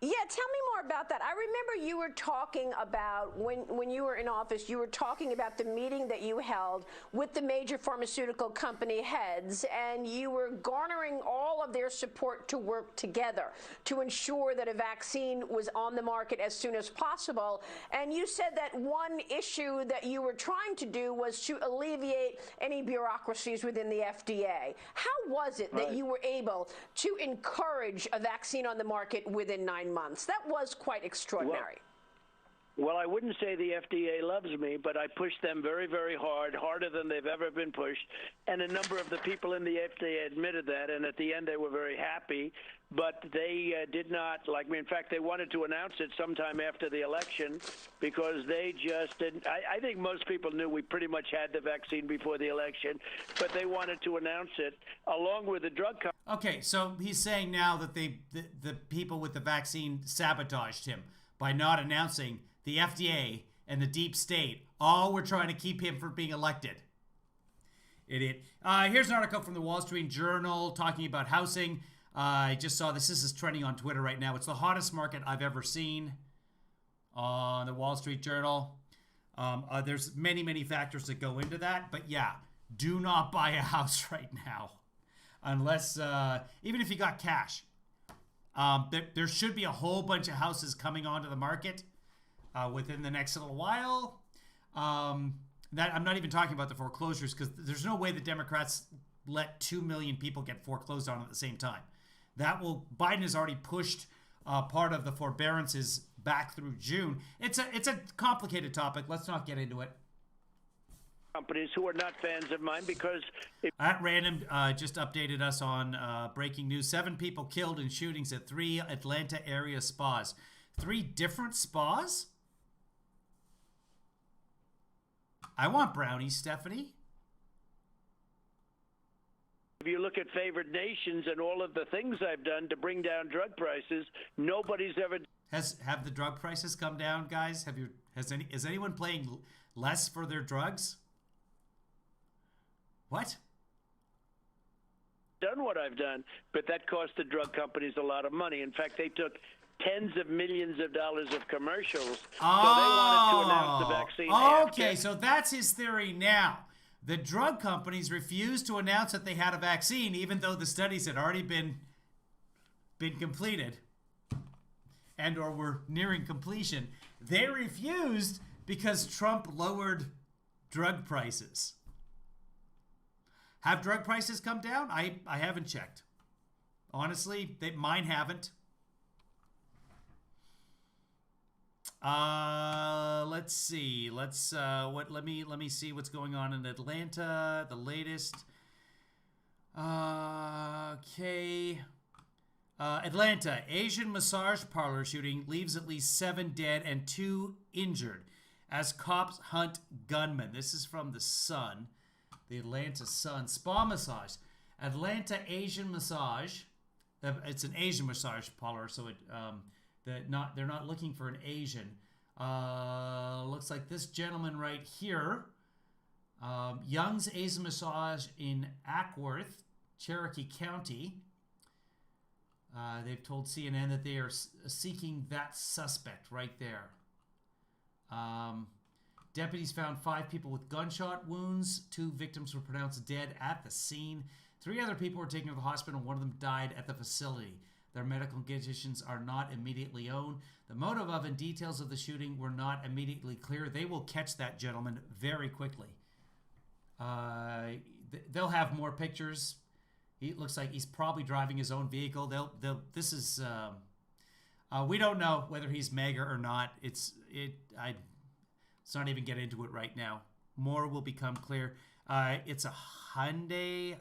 Yeah, tell me more about that. I remember you were talking about, when you were in office, you were talking about the meeting that you held with the major pharmaceutical company heads, and you were garnering all of their support to work together to ensure that a vaccine was on the market as soon as possible. And you said that one issue that you were trying to do was to alleviate any bureaucracies within the FDA. How was it that you were able to encourage a vaccine on the market within 9 months? That was quite extraordinary. Well, I wouldn't say the FDA loves me, but I pushed them very, very hard, harder than they've ever been pushed. And a number of the people in the FDA admitted that, and at the end they were very happy. But they did not like me. In fact, they wanted to announce it sometime after the election because they just didn't. I think most people knew we pretty much had the vaccine before the election, but they wanted to announce it along with the drug company. Okay, so he's saying now that the people with the vaccine sabotaged him by not announcing. The FDA and the deep state all were trying to keep him from being elected. Idiot. Here's an article from the Wall Street Journal talking about housing. I just saw this. This is trending on Twitter right now. It's the hottest market I've ever seen on the Wall Street Journal. There's many, many factors that go into that. But yeah, do not buy a house right now. Unless, even if you got cash. There should be a whole bunch of houses coming onto the market within the next little while. That I'm not even talking about the foreclosures because there's no way the Democrats let 2 million people get foreclosed on at the same time. Biden has already pushed part of the forbearances back through June. It's a complicated topic. Let's not get into it. Companies who are not fans of mine because At Random just updated us on breaking news. 7 people killed in shootings at 3 Atlanta area spas. 3 different spas? I want brownies, Stephanie. if you look at favored nations and all of the things I've done to bring down drug prices, nobody's ever. Have the drug prices come down, guys? Is anyone paying less for their drugs? What? Done what I've done, but that cost the drug companies a lot of money. In fact, they took tens of millions of dollars of commercials. So they wanted to announce the vaccine. Okay, so that's his theory now. The drug companies refused to announce that they had a vaccine, even though the studies had already been completed and or were nearing completion. They refused because Trump lowered drug prices. Have drug prices come down? I haven't checked. Honestly, mine haven't. Let's see. Let me see what's going on in Atlanta. The latest. Okay. Atlanta, Asian massage parlor shooting leaves at least 7 dead and 2 injured as cops hunt gunmen. This is from the Sun, the Atlanta Sun. Spa massage, Atlanta Asian massage. It's an Asian massage parlor, so they're not looking for an Asian. Looks like this gentleman right here, Young's Asian Massage in Ackworth, Cherokee County. They've told CNN that they are seeking that suspect right there. Deputies found 5 people with gunshot wounds. 2 victims were pronounced dead at the scene. 3 other people were taken to the hospital, and 1 of them died at the facility. Their medical conditions are not immediately known. The motive of and details of the shooting were not immediately clear. They will catch that gentleman very quickly. They'll have more pictures. He looks like he's probably driving his own vehicle. We don't know whether he's MAGA or not. Let's not even get into it right now. More will become clear. It's a Hyundai.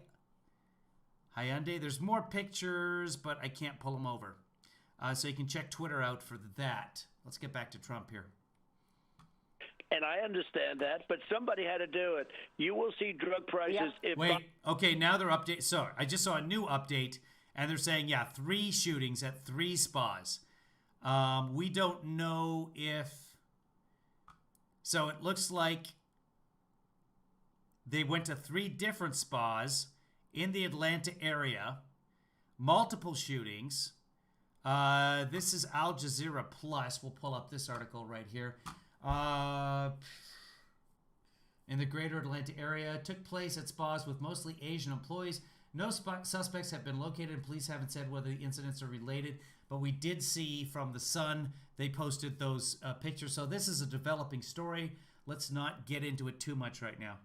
There's more pictures, but I can't pull them over. So you can check Twitter out for that. Let's get back to Trump here. And I understand that, but somebody had to do it. You will see drug prices. Yeah. Okay, now they're updating. So I just saw a new update, and they're saying, 3 shootings at 3 spas. We don't know if... So it looks like they went to 3 different spas in the Atlanta area. Multiple shootings. This is Al Jazeera Plus. We'll pull up this article right here. In the greater Atlanta area, took place at spas with mostly Asian employees. No suspects have been located, and police haven't said whether the incidents are related. But we did see from the Sun, they posted those pictures. So this is a developing story. Let's not get into it too much right now.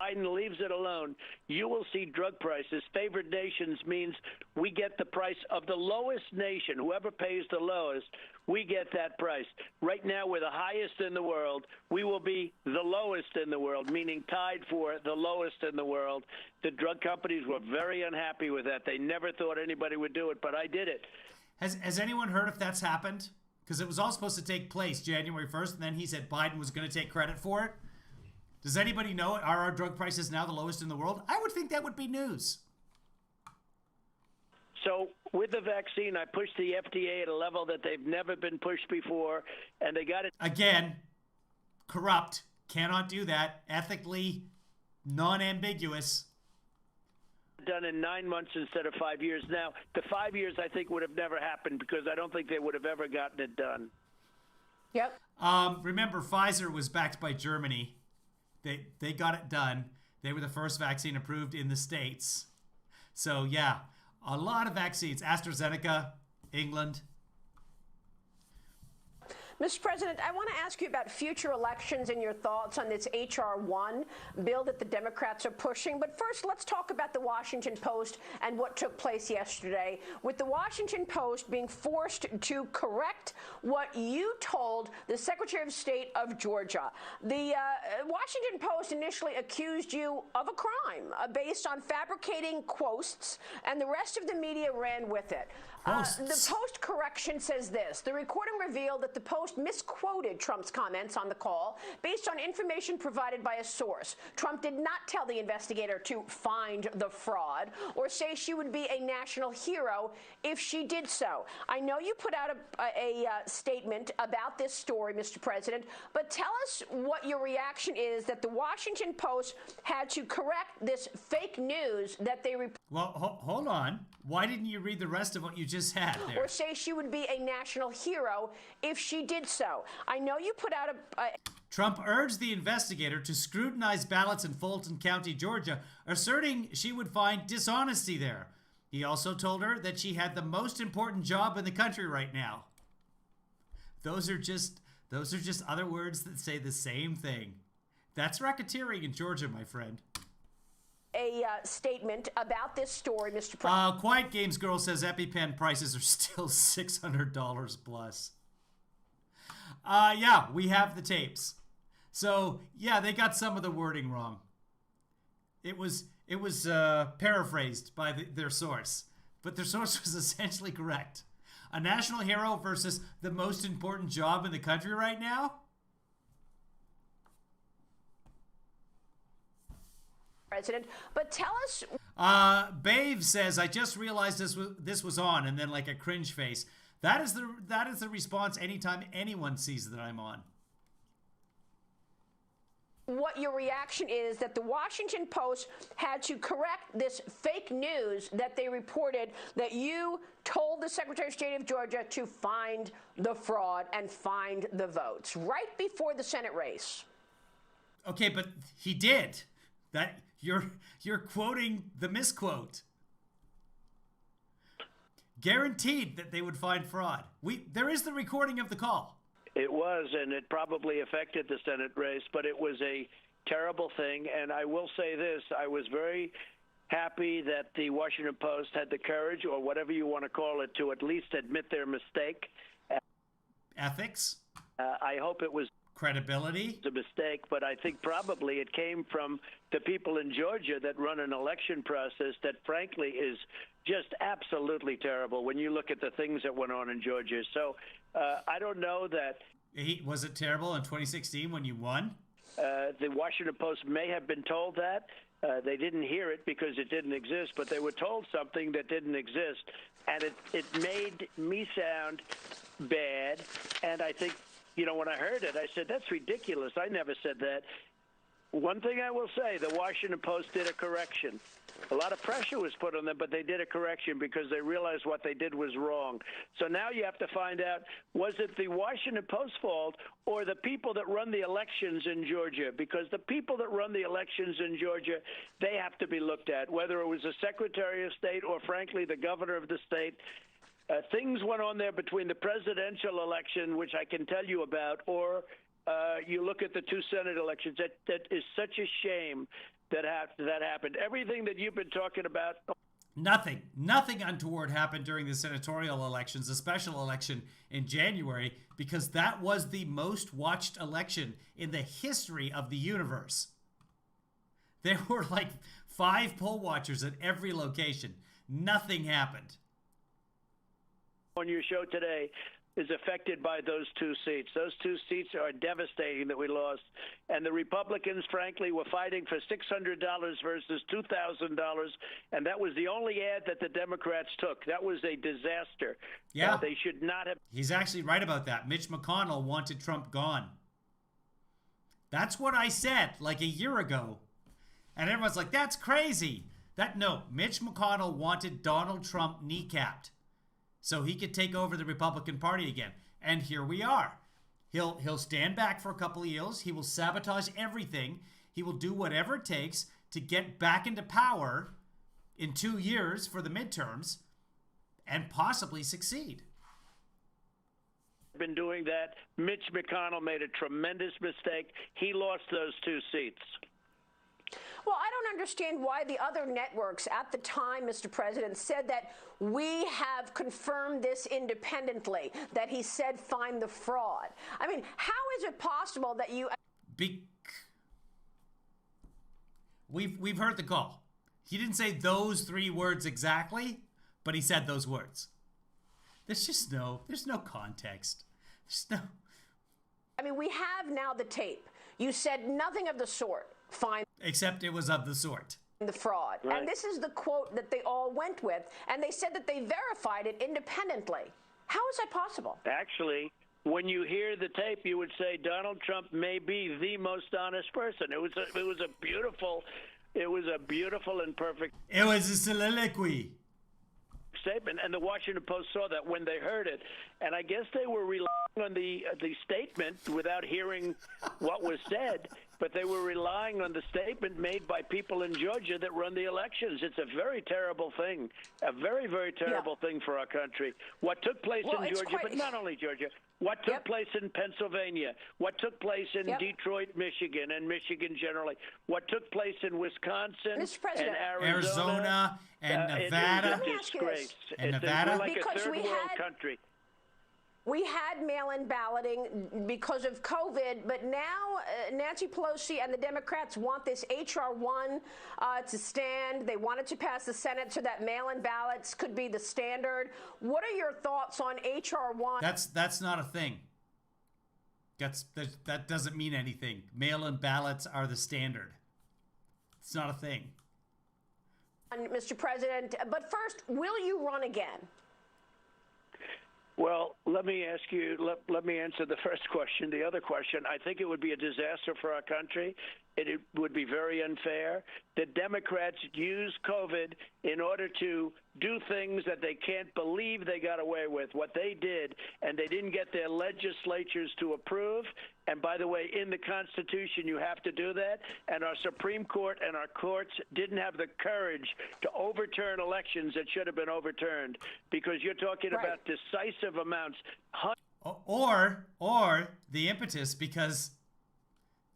Biden leaves it alone, you will see drug prices. Favored nations means we get the price of the lowest nation. Whoever pays the lowest, we get that price. Right now, we're the highest in the world. We will be the lowest in the world, meaning tied for the lowest in the world. The drug companies were very unhappy with that. They never thought anybody would do it, but I did it. Has anyone heard if that's happened? Because it was all supposed to take place January 1st, and then he said Biden was going to take credit for it. Does anybody know, are our drug prices now the lowest in the world? I would think that would be news. So with the vaccine, I pushed the FDA at a level that they've never been pushed before, and they got it. Again, corrupt. Cannot do that. Ethically non-ambiguous. Done in 9 months instead of 5 years. Now, the 5 years I think would have never happened because I don't think they would have ever gotten it done. Yep. Remember, Pfizer was backed by Germany. They got it done. They were the first vaccine approved in the States. So, yeah, a lot of vaccines. AstraZeneca, England. Mr. President, I want to ask you about future elections and your thoughts on this H.R. 1 bill that the Democrats are pushing. But first, let's talk about the Washington Post and what took place yesterday, with the Washington Post being forced to correct what you told the Secretary of State of Georgia. The Washington Post initially accused you of a crime based on fabricating quotes, and the rest of the media ran with it. The Post correction says this: the recording revealed that the Post misquoted Trump's comments on the call based on information provided by a source. Trump did not tell the investigator to find the fraud or say she would be a national hero if she did so. I know you put out a statement about this story, Mr. President, but tell us what your reaction is that the Washington Post had to correct this fake news that they reported. Well, hold on. Why didn't you read the rest of what you just had there? Or say she would be a national hero if she did so. I know you put out Trump urged the investigator to scrutinize ballots in Fulton County, Georgia, asserting she would find dishonesty there. He also told her that she had the most important job in the country right now. Those are just other words that say the same thing. That's racketeering in Georgia, my friend. A statement about this story, Mr. President. Quiet Games Girl says EpiPen prices are still $600 plus. Yeah, we have the tapes. So, yeah, they got some of the wording wrong. It was paraphrased by their source, but their source was essentially correct. A national hero versus the most important job in the country right now? President, but tell us. Bave says, I just realized this was on, and then like a cringe face. That is the response anytime anyone sees that I'm on. What your reaction is that the Washington Post had to correct this fake news that they reported that you told the Secretary of State of Georgia to find the fraud and find the votes right before the Senate race. Okay, but he did. That you're quoting the misquote. Guaranteed that they would find fraud. There is the recording of the call. It was, and it probably affected the Senate race, but it was a terrible thing. And I will say this, I was very happy that the Washington Post had the courage, or whatever you want to call it, to at least admit their mistake. Ethics? I hope it was credibility. A mistake, but I think probably it came from the people in Georgia that run an election process that frankly is just absolutely terrible when you look at the things that went on in Georgia. So I don't know that. Was it terrible in 2016 when you won? The Washington Post may have been told that. They didn't hear it because it didn't exist, but they were told something that didn't exist. And it made me sound bad. And I think, you know, when I heard it, I said, that's ridiculous. I never said that. One thing I will say, the Washington Post did a correction. A lot of pressure was put on them, but they did a correction because they realized what they did was wrong. So now you have to find out, was it the Washington Post's fault or the people that run the elections in Georgia? Because the people that run the elections in Georgia, they have to be looked at, whether it was the Secretary of State or, frankly, the governor of the state. Things went on there between the presidential election, which I can tell you about, or you look at the two Senate elections. That is such a shame that happened. Everything that you've been talking about. Nothing untoward happened during the senatorial elections, the special election in January, because that was the most watched election in the history of the universe. There were like 5 poll watchers at every location. Nothing happened. On your show today is affected by those 2 seats. Those 2 seats are devastating that we lost. And the Republicans, frankly, were fighting for $600 versus $2,000. And that was the only ad that the Democrats took. That was a disaster. Yeah. They should not have. He's actually right about that. Mitch McConnell wanted Trump gone. That's what I said like a year ago. And everyone's like, that's crazy. Mitch McConnell wanted Donald Trump kneecapped so he could take over the Republican Party again. And here we are. He'll stand back for a couple of years. He will sabotage everything. He will do whatever it takes to get back into power in 2 years for the midterms and possibly succeed. Been doing that. Mitch McConnell made a tremendous mistake. He lost those 2 seats. Well, I don't understand why the other networks at the time, Mr. President, said that we have confirmed this independently, that he said find the fraud. I mean, how is it possible that you... We've heard the call. He didn't say those 3 words exactly, but he said those words. There's no context. I mean, we have now the tape. You said nothing of the sort. Find except it was of the sort. The fraud. Right. And this is the quote that they all went with, and they said that they verified it independently. How is that possible? Actually, when you hear the tape, you would say Donald Trump may be the most honest person. It was a beautiful and perfect. It was a soliloquy statement, and the Washington Post saw that when they heard it, and I guess they were relying on the statement without hearing what was said, but they were relying on the statement made by people in Georgia that run the elections. It's a very terrible thing, a very, very terrible thing for our country. What took place in Georgia, but not only Georgia, what took place in Pennsylvania, what took place in Detroit, Michigan, and Michigan generally, what took place in Wisconsin and Arizona and Nevada. It's a disgrace. And Nevada? We're like a third world country. We had mail-in balloting because of COVID, but now Nancy Pelosi and the Democrats want this H.R. 1 to stand. They want it to pass the Senate so that mail-in ballots could be the standard. What are your thoughts on H.R. 1? That's not a thing. That doesn't mean anything. Mail-in ballots are the standard. It's not a thing. Mr. President, but first, will you run again? Well, let me ask you, let me answer the first question. The other question, I think it would be a disaster for our country. It would be very unfair. The Democrats use COVID in order to do things that they can't believe they got away with, what they did, and they didn't get their legislatures to approve. And by the way, in the Constitution, you have to do that. And our Supreme Court and our courts didn't have the courage to overturn elections that should have been overturned, because you're talking about decisive amounts. Or the impetus because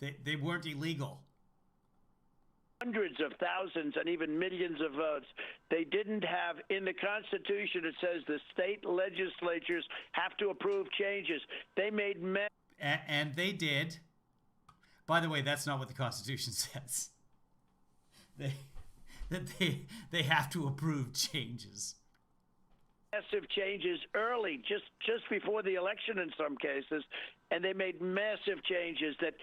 they weren't illegal. Hundreds of thousands and even millions of votes. They didn't have in the Constitution. It says the state legislatures have to approve changes. They made and they did. By the way, that's not what the Constitution says. They have to approve changes. Massive changes early, just before the election in some cases, and they made massive changes that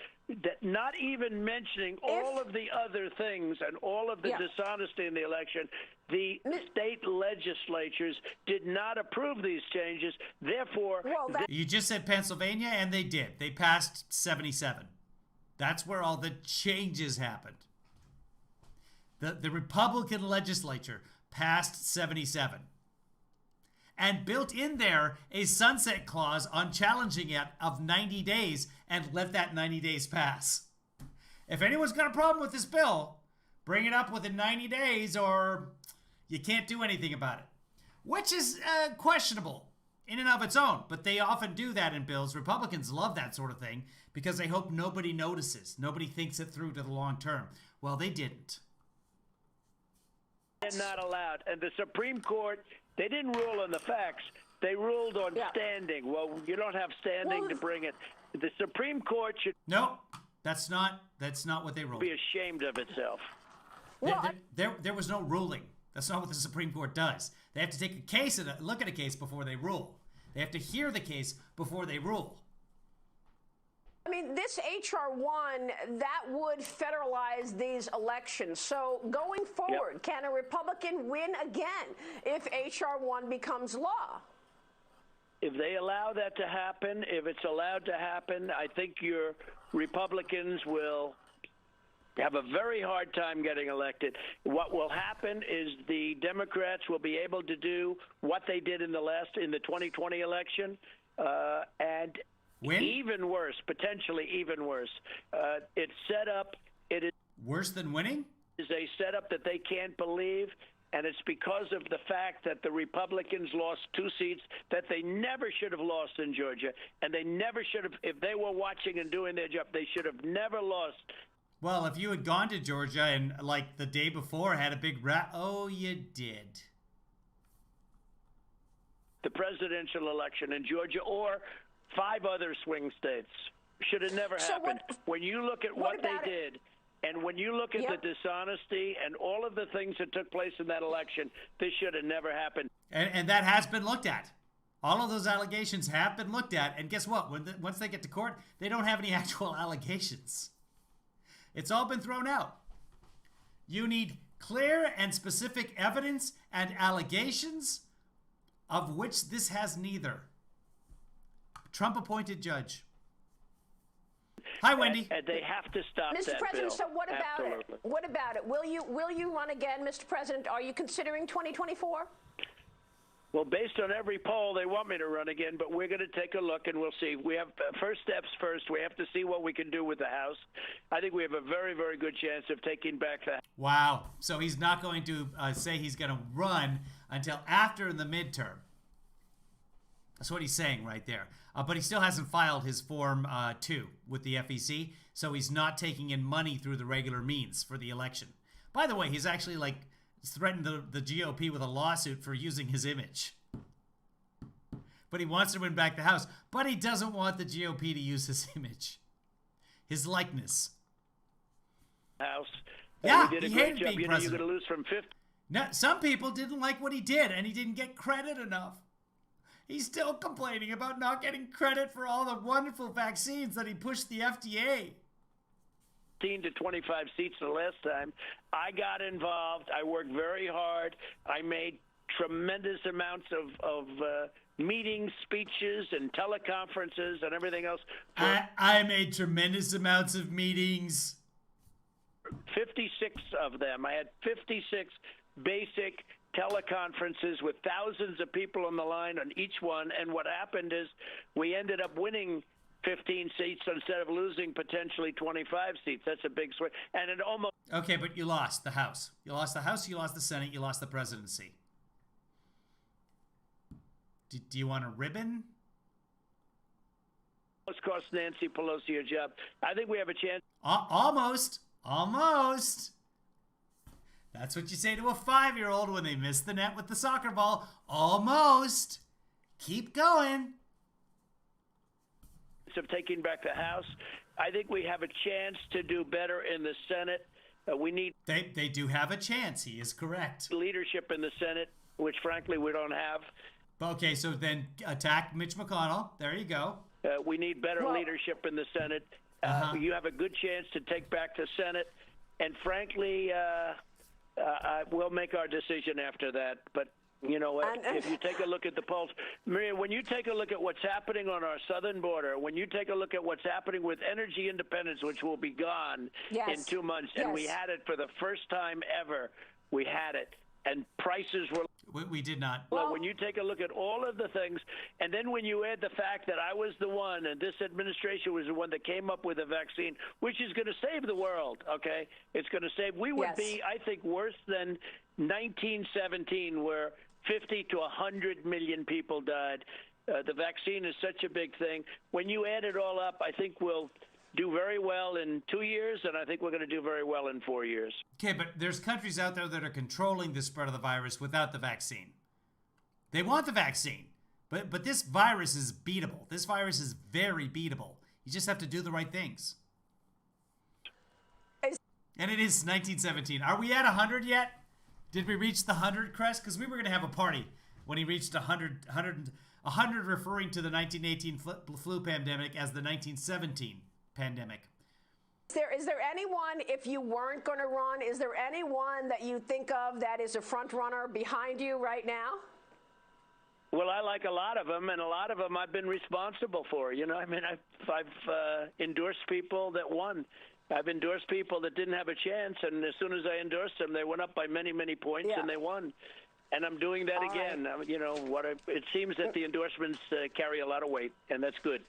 not even mentioning all of the other things and all of the dishonesty in the election, the state legislatures did not approve these changes. Therefore, you just said Pennsylvania, and they did. They passed 77. That's where all the changes happened. The Republican legislature passed 77. And built in there a sunset clause on challenging it of 90 days and let that 90 days pass. If anyone's got a problem with this bill, bring it up within 90 days or you can't do anything about it. Which is questionable in and of its own, but they often do that in bills. Republicans love that sort of thing because they hope nobody notices. Nobody thinks it through to the long term. Well, they didn't. They're not allowed. And the Supreme Court, they didn't rule on the facts. They ruled on standing. Well, you don't have standing to bring it. The Supreme Court should No, that's not what they ruled. be ashamed of itself. There was no ruling. That's not what the Supreme Court does. They have to take a case and look at a case before they rule. They have to hear the case before they rule. I mean, this H.R. 1, that would federalize these elections. So going forward, can a Republican win again if H.R. 1 becomes law? If they allow that to happen, if it's allowed to happen, I think your Republicans will have a very hard time getting elected. What will happen is the Democrats will be able to do what they did in the 2020 election, and win? Even worse, potentially even worse. It's set up. It is worse than winning. Is a setup that they can't believe. And it's because of the fact that the Republicans lost 2 seats that they never should have lost in Georgia. And they never should have, if they were watching and doing their job, they should have never lost. Well, if you had gone to Georgia and like the day before had a big oh, you did. The presidential election in Georgia or 5 other swing states should have never happened. When you look at what they did, and when you look at the dishonesty and all of the things that took place in that election, this should have never happened. And that has been looked at. All of those allegations have been looked at. And guess what? Once they get to court, they don't have any actual allegations. It's all been thrown out. You need clear and specific evidence and allegations, of which this has neither. Trump-appointed judge. Hi, Wendy. And they have to stop Mr. that President, bill. so what about Absolutely. it? What about it? Will you run again, Mr. President? Are you considering 2024? Well, based on every poll, they want me to run again, but we're going to take a look and we'll see. We have first steps first. We have to see what we can do with the House. I think we have a very, very good chance of taking back the House. Wow. So he's not going to say he's going to run until after the midterm. That's what he's saying right there. But he still hasn't filed his Form 2 with the FEC, so he's not taking in money through the regular means for the election. By the way, he's actually threatened the GOP with a lawsuit for using his image. But he wants to win back the House, but he doesn't want the GOP to use his image, his likeness. House. Yeah, he did a he great hated job. being You're president. going to lose from 50. Now, some people didn't like what he did, and he didn't get credit enough. He's still complaining about not getting credit for all the wonderful vaccines that he pushed the FDA. 15 to 25 seats the last time. I got involved. I worked very hard. I made tremendous amounts of meetings, speeches, and teleconferences and everything else. I made tremendous amounts of meetings. 56 of them. I had 56 basic teleconferences with thousands of people on the line on each one. And what happened is we ended up winning 15 seats instead of losing potentially 25 seats. That's a big swing. And it almost... Okay, but you lost the House. You lost the House, you lost the Senate, you lost the presidency. Do you want a ribbon? Almost cost Nancy Pelosi her job. I think we have a chance. Almost. Almost. That's what you say to a 5-year-old when they miss the net with the soccer ball. Almost. Keep going. Of taking back the House. I think we have a chance to do better in the Senate. We need... They do have a chance. He is correct. Leadership in the Senate, which frankly we don't have. Okay, so then attack Mitch McConnell. There you go. We need better leadership in the Senate. You have a good chance to take back the Senate. And frankly, we'll make our decision after that. But you know what? If you take a look at the polls, Maria, when you take a look at what's happening on our southern border, when you take a look at what's happening with energy independence, which will be gone in 2 months, and we had it for the first time ever, we had it, and prices were... We did not. Well, when you take a look at all of the things, and then when you add the fact that I was the one, and this administration was the one that came up with a vaccine, which is going to save the world, okay? It's going to save. We would be, I think, worse than 1917, where 50 to 100 million people died. The vaccine is such a big thing. When you add it all up, I think we'll do very well in 2 years, and I think we're going to do very well in 4 years. Okay, but there's countries out there that are controlling the spread of the virus without the vaccine. They want the vaccine, but this virus is beatable. This virus is very beatable. You just have to do the right things. And it is 1917. Are we at 100 yet? Did we reach the 100 crest? Because we were going to have a party when he reached 100, 100 referring to the 1918 flu pandemic as the 1917 pandemic. Is there anyone, if you weren't going to run, is there anyone that you think of that is a front runner behind you right now? Well, I like a lot of them, and a lot of them I've been responsible for. You know, I mean, I've endorsed people that won. I've endorsed people that didn't have a chance, and as soon as I endorsed them, they went up by many, many points, and they won. And I'm doing that again. Right. You know, it seems that the endorsements carry a lot of weight, and that's good.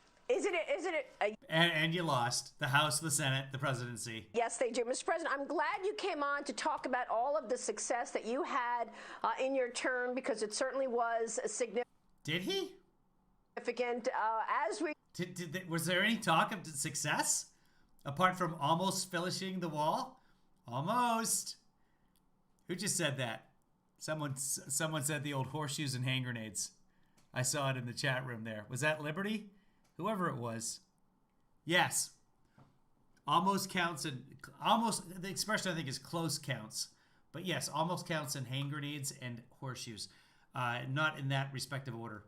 And you lost the House, the Senate, the presidency. Yes, they do. Mr. President, I'm glad you came on to talk about all of the success that you had in your term, because it certainly was a significant. Did he? Significant. Was there any talk of success? Apart from almost finishing the wall? Almost. Who just said that? Someone said the old horseshoes and hand grenades. I saw it in the chat room there. Was that Liberty? Whoever it was. Yes. Almost counts, and almost, the expression I think is close counts. But yes, almost counts in hand grenades and horseshoes. Not in that respective order.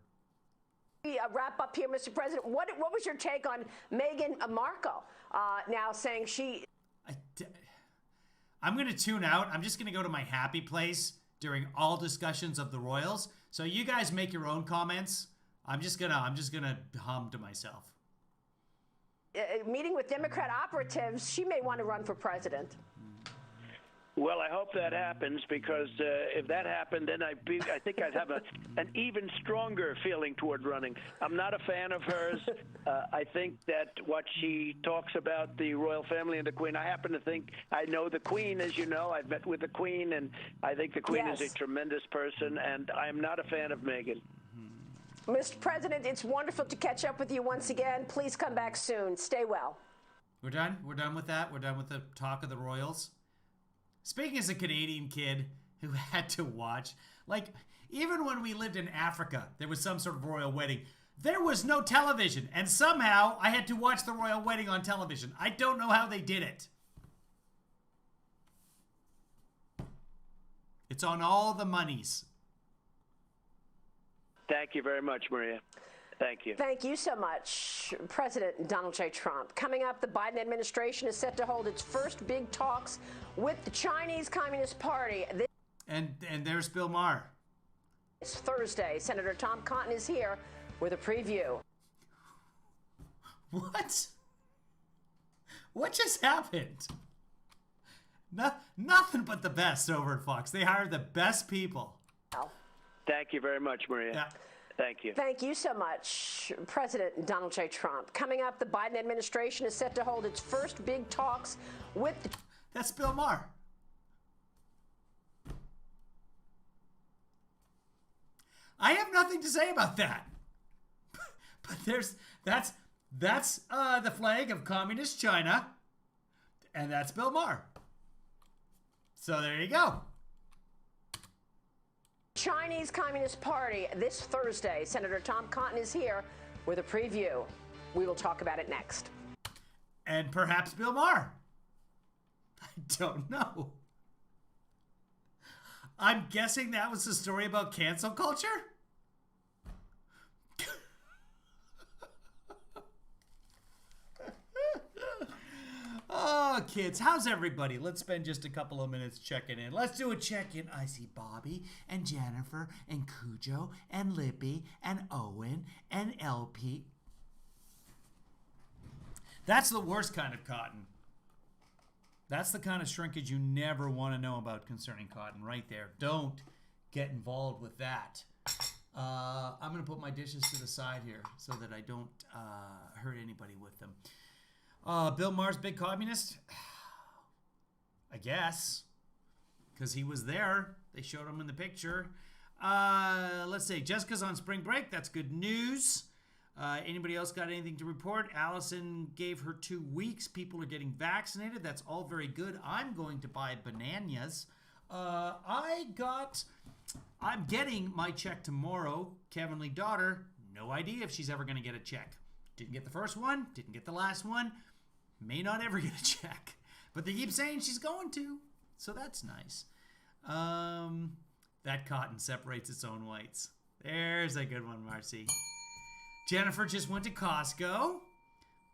Wrap up here, Mr. President. What was your take on Meghan Markle now saying she... I'm going to tune out. I'm just going to go to my happy place during all discussions of the Royals. So you guys make your own comments. I'm just gonna hum to myself. Meeting with Democrat operatives, she may want to run for president. Well, I hope that happens, because if that happened, then I think I'd have an even stronger feeling toward running. I'm not a fan of hers. I think that what she talks about the royal family and the Queen, I happen to think I know the Queen, as you know. I've met with the Queen, and I think the Queen is a tremendous person, and I'm not a fan of Meghan. Mr. President, it's wonderful to catch up with you once again. Please come back soon. Stay well. We're done? We're done with that? We're done with the talk of the Royals? Speaking as a Canadian kid who had to watch, like, even when we lived in Africa, there was some sort of royal wedding. There was no television, and somehow I had to watch the royal wedding on television. I don't know how they did it. It's on all the monies. Thank you very much, Maria. Thank you. Thank you so much, President Donald J. Trump. Coming up, the Biden administration is set to hold its first big talks with the Chinese Communist Party. And there's Bill Maher. It's Thursday. Senator Tom Cotton is here with a preview. What? What just happened? Nothing but the best over at Fox. They hire the best people. Thank you very much, Maria. Yeah. Thank you. Thank you so much, President Donald J. Trump. Coming up, the Biden administration is set to hold its first big talks with the... That's Bill Maher. I have nothing to say about that. But that's the flag of Communist China, and that's Bill Maher. So there you go. Chinese Communist Party this Thursday. Senator Tom Cotton is here with a preview. We will talk about it next. And perhaps Bill Maher. I don't know. I'm guessing that was the story about cancel culture? Oh, kids, how's everybody? Let's spend just a couple of minutes checking in. Let's do a check-in. I see Bobby and Jennifer and Cujo and Lippy and Owen and LP. That's the worst kind of cotton. That's the kind of shrinkage you never want to know about concerning cotton right there. Don't get involved with that. I'm going to put my dishes to the side here so that I don't hurt anybody with them. Bill Maher's big communist? I guess. Because he was there. They showed him in the picture. Let's see. Jessica's on spring break. That's good news. Anybody else got anything to report? Allison gave her 2 weeks. People are getting vaccinated. That's all very good. I'm going to buy bananas. I'm getting my check tomorrow. Kevin Lee daughter, no idea if she's ever going to get a check. Didn't get the first one. Didn't get the last one. May not ever get a check. But they keep saying she's going to. So that's nice. That cotton separates its own whites. There's a good one, Marcy. Jennifer just went to Costco.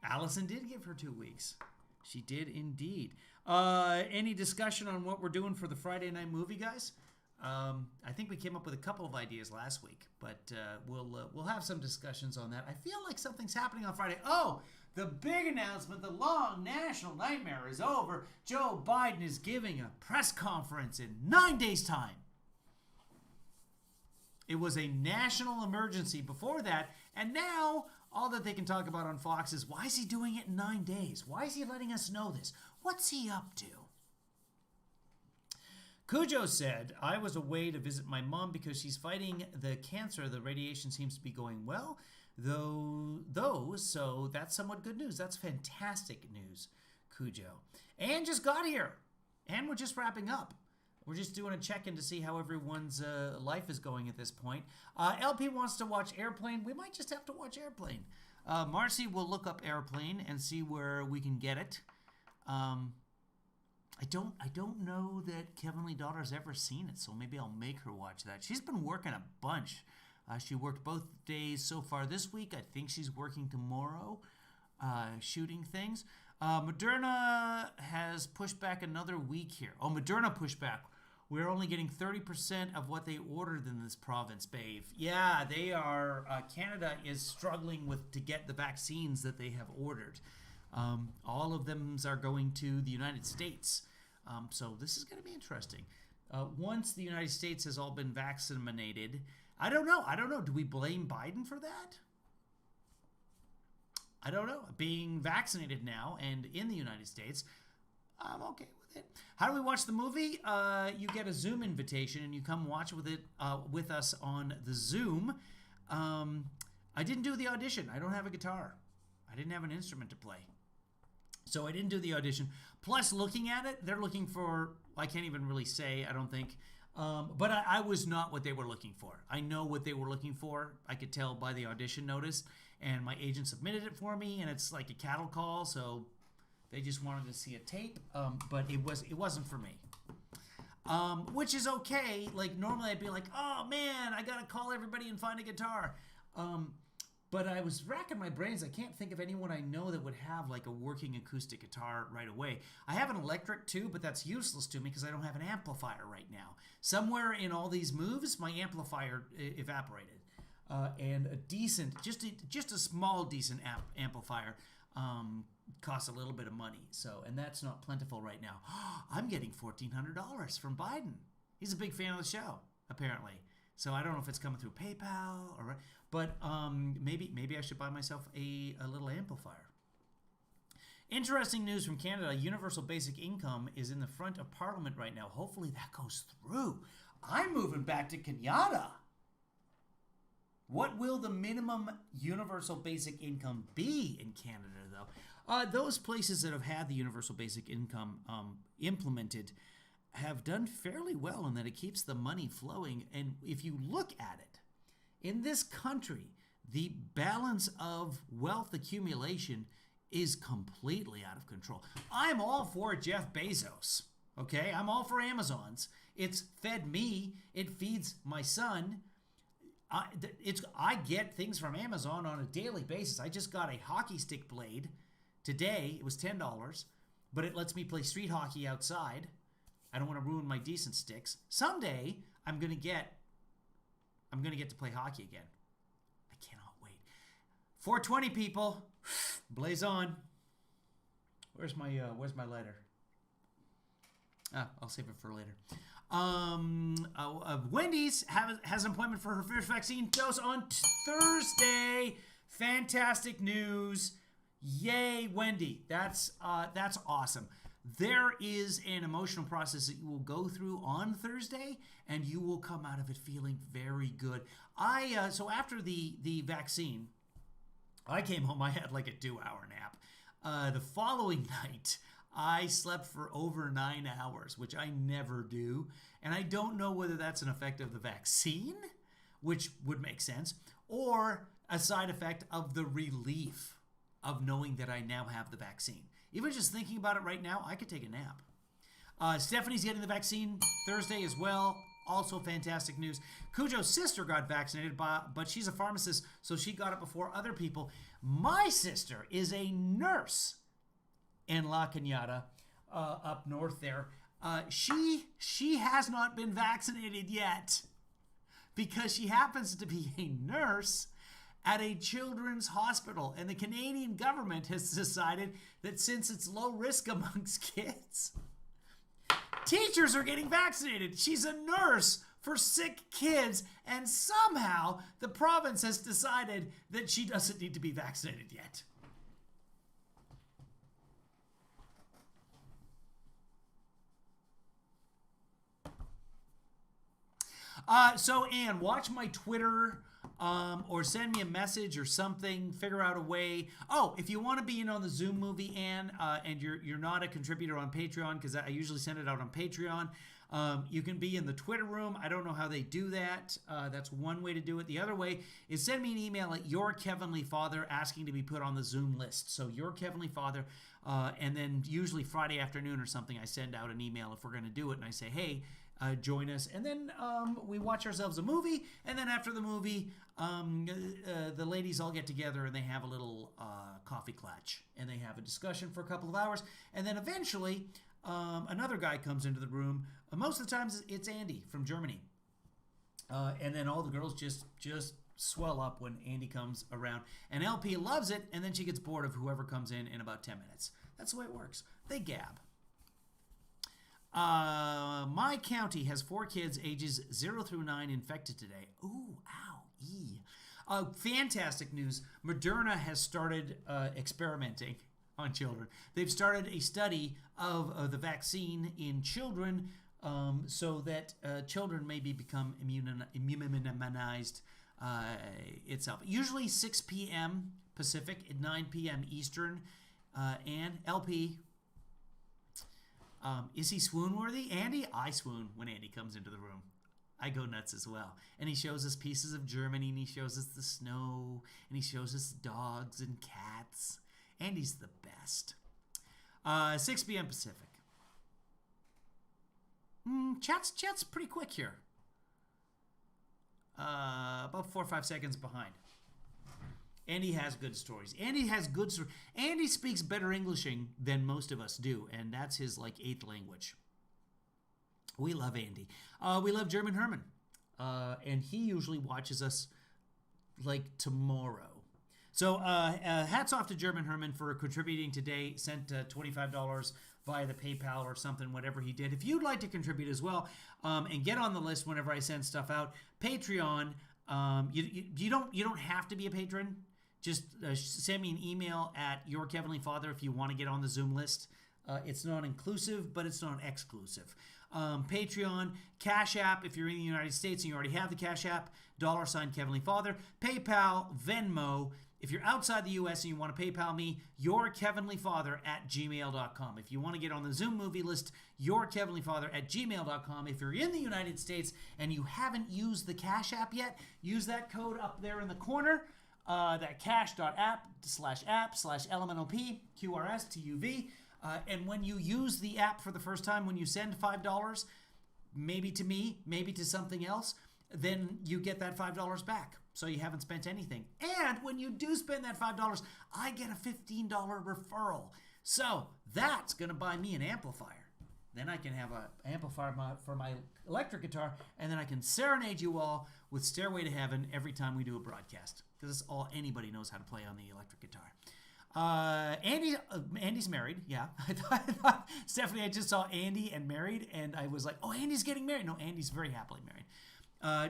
Allison did give her 2 weeks. She did indeed. Any discussion on what we're doing for the Friday night movie, guys? I think we came up with a couple of ideas last week, but we'll have some discussions on that. I feel like something's happening on Friday. Oh, the big announcement, the long national nightmare is over. Joe Biden is giving a press conference in 9 days' time. It was a national emergency before that, and now all that they can talk about on Fox is, why is he doing it in 9 days? Why is he letting us know this? What's he up to? Cujo said, I was away to visit my mom because she's fighting the cancer. The radiation seems to be going well, so that's somewhat good news. That's fantastic news, Cujo. Anne just got here, and we're just wrapping up. We're just doing a check-in to see how everyone's life is going at this point. LP wants to watch Airplane. We might just have to watch Airplane. Marcy will look up Airplane and see where we can get it. I don't know that Kevin Lee daughter's ever seen it, so maybe I'll make her watch that. She's been working a bunch. She worked both days so far this week. I think she's working tomorrow, shooting things. Moderna has pushed back another week here. Oh, Moderna pushed back. We're only getting 30% of what they ordered in this province, babe. Yeah, they are. Canada is struggling to get the vaccines that they have ordered. All of them are going to the United States. So this is going to be interesting. Once the United States has all been vaccinated, I don't know. Do we blame Biden for that? I don't know. Being vaccinated now and in the United States, I'm okay with it. How do we watch the movie? You get a Zoom invitation and you come watch with us on the Zoom. I didn't do the audition. I don't have a guitar. I didn't have an instrument to play. So I didn't do the audition. Plus, looking at it, they're looking for, I can't even really say, I don't think. But I was not what they were looking for. I know what they were looking for. I could tell by the audition notice. And my agent submitted it for me, and it's like a cattle call, so they just wanted to see a tape. But it wasn't for me. Which is okay. Like, normally I'd be like, oh, man, I got to call everybody and find a guitar. But I was racking my brains. I can't think of anyone I know that would have like a working acoustic guitar right away. I have an electric too, but that's useless to me because I don't have an amplifier right now. Somewhere in all these moves, my amplifier evaporated. And a decent, just a small decent amplifier costs a little bit of money. So, and that's not plentiful right now. I'm getting $1,400 from Biden. He's a big fan of the show, apparently. So I don't know if it's coming through PayPal or, but maybe I should buy myself a little amplifier. Interesting news from Canada. Universal basic income is in the front of Parliament right now. Hopefully that goes through. I'm moving back to Canada. What will the minimum universal basic income be in Canada, though? Those places that have had the universal basic income implemented have done fairly well in that it keeps the money flowing. And if you look at it, in this country, the balance of wealth accumulation is completely out of control. I'm all for Jeff Bezos, okay? I'm all for Amazon's. It's fed me. It feeds my son. I get things from Amazon on a daily basis. I just got a hockey stick blade today. It was $10, but it lets me play street hockey outside. I don't want to ruin my decent sticks. Someday I'm gonna get to play hockey again. I cannot wait. 420 people, blaze on. Where's my lighter? I'll save it for later. Wendy's has an appointment for her first vaccine dose on Thursday. Fantastic news. Yay, Wendy. That's awesome. There is an emotional process that you will go through on Thursday, and you will come out of it feeling very good. So after the vaccine, I came home, I had like a 2-hour nap. The following night, I slept for over 9 hours, which I never do. And I don't know whether that's an effect of the vaccine, which would make sense, or a side effect of the relief of knowing that I now have the vaccine. Even just thinking about it right now, I could take a nap. Stephanie's getting the vaccine Thursday as well. Also fantastic news. Cujo's sister got vaccinated, but she's a pharmacist, so she got it before other people. My sister is a nurse in La Cañada, up north there. She has not been vaccinated yet because she happens to be a nurse at a children's hospital. And the Canadian government has decided that since it's low risk amongst kids, teachers are getting vaccinated. She's a nurse for sick kids, and somehow the province has decided that she doesn't need to be vaccinated yet. So, Anne, watch my Twitter or send me a message or something. Figure out a way. Oh, if you want to be in on the Zoom movie, Anne, and you're not a contributor on Patreon, because I usually send it out on Patreon, you can be in the Twitter room. I don't know how they do that. That's one way to do it. The other way is send me an email at Your Heavenly Father asking to be put on the Zoom list. So Your Heavenly Father, and then usually Friday afternoon or something, I send out an email if we're going to do it, and I say, hey, join us, and then we watch ourselves a movie, and then after the movie, the ladies all get together and they have a little coffee clutch, and they have a discussion for a couple of hours, and then eventually another guy comes into the room. Most of the times it's Andy from Germany, and then all the girls just swell up when Andy comes around, and LP loves it, and then she gets bored of whoever comes in about 10 minutes. That's the way it works. They gab. My county has 4 kids ages 0 through 9 infected today. Ooh, ow, ee. Fantastic news. Moderna has started experimenting on children. They've started a study of the vaccine in children so that children maybe become immunized itself. Usually 6 p.m. Pacific at 9 p.m. Eastern. And LP... is he swoon-worthy? Andy? I swoon when Andy comes into the room. I go nuts as well. And he shows us pieces of Germany, and he shows us the snow, and he shows us dogs and cats. Andy's the best. 6 p.m. Pacific. Chat's pretty quick here. About 4 or 5 seconds behind. Andy has good stories. Andy speaks better Englishing than most of us do, and that's his 8th language. We love Andy. We love German Herman, and he usually watches us tomorrow. So hats off to German Herman for contributing today. Sent $25 via the PayPal or something, whatever he did. If you'd like to contribute as well, and get on the list whenever I send stuff out, Patreon. You don't have to be a patron. Just send me an email at Your Heavenly Father if you want to get on the Zoom list. It's not inclusive, but it's not exclusive. Patreon, Cash App, if you're in the United States and you already have the Cash App, $ Heavenly Father, PayPal, Venmo. If you're outside the U.S. and you want to PayPal me, YourHeavenlyFather@gmail.com. If you want to get on the Zoom movie list, YourHeavenlyFather@gmail.com. If you're in the United States and you haven't used the Cash App yet, use that code up there in the corner. That cash.app/app/LMNOP QRSTUV. And when you use the app for the first time, when you send $5, maybe to me, maybe to something else, then you get that $5 back. So you haven't spent anything. And when you do spend that $5, I get a $15 referral. So that's going to buy me an amplifier. Then I can have an amplifier for my electric guitar, and then I can serenade you all with Stairway to Heaven every time we do a broadcast, because that's all anybody knows how to play on the electric guitar. Andy's married, yeah. I thought, Stephanie, I just saw Andy and married, and I was like, oh, Andy's getting married. No, Andy's very happily married.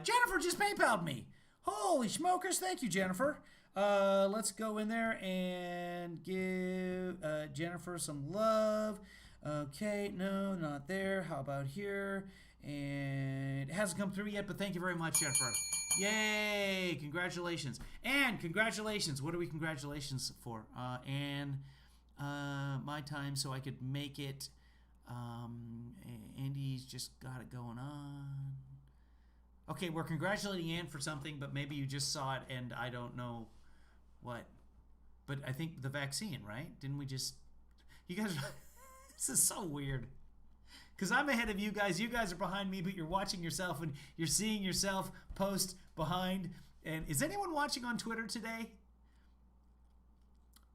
Jennifer just PayPal'd me. Holy smokers, thank you, Jennifer. Let's go in there and give Jennifer some love. Okay, no, not there. How about here? And it hasn't come through yet, but thank you very much, Jennifer. Yay! Congratulations. And congratulations. What are we congratulations for? And my time so I could make it. Andy's just got it going on. Okay, we're congratulating Ann for something, but maybe you just saw it and I don't know what. But I think the vaccine, right? Didn't we just... You guys... This is so weird. Because I'm ahead of you guys. You guys are behind me, but you're watching yourself and you're seeing yourself post behind. And is anyone watching on Twitter today?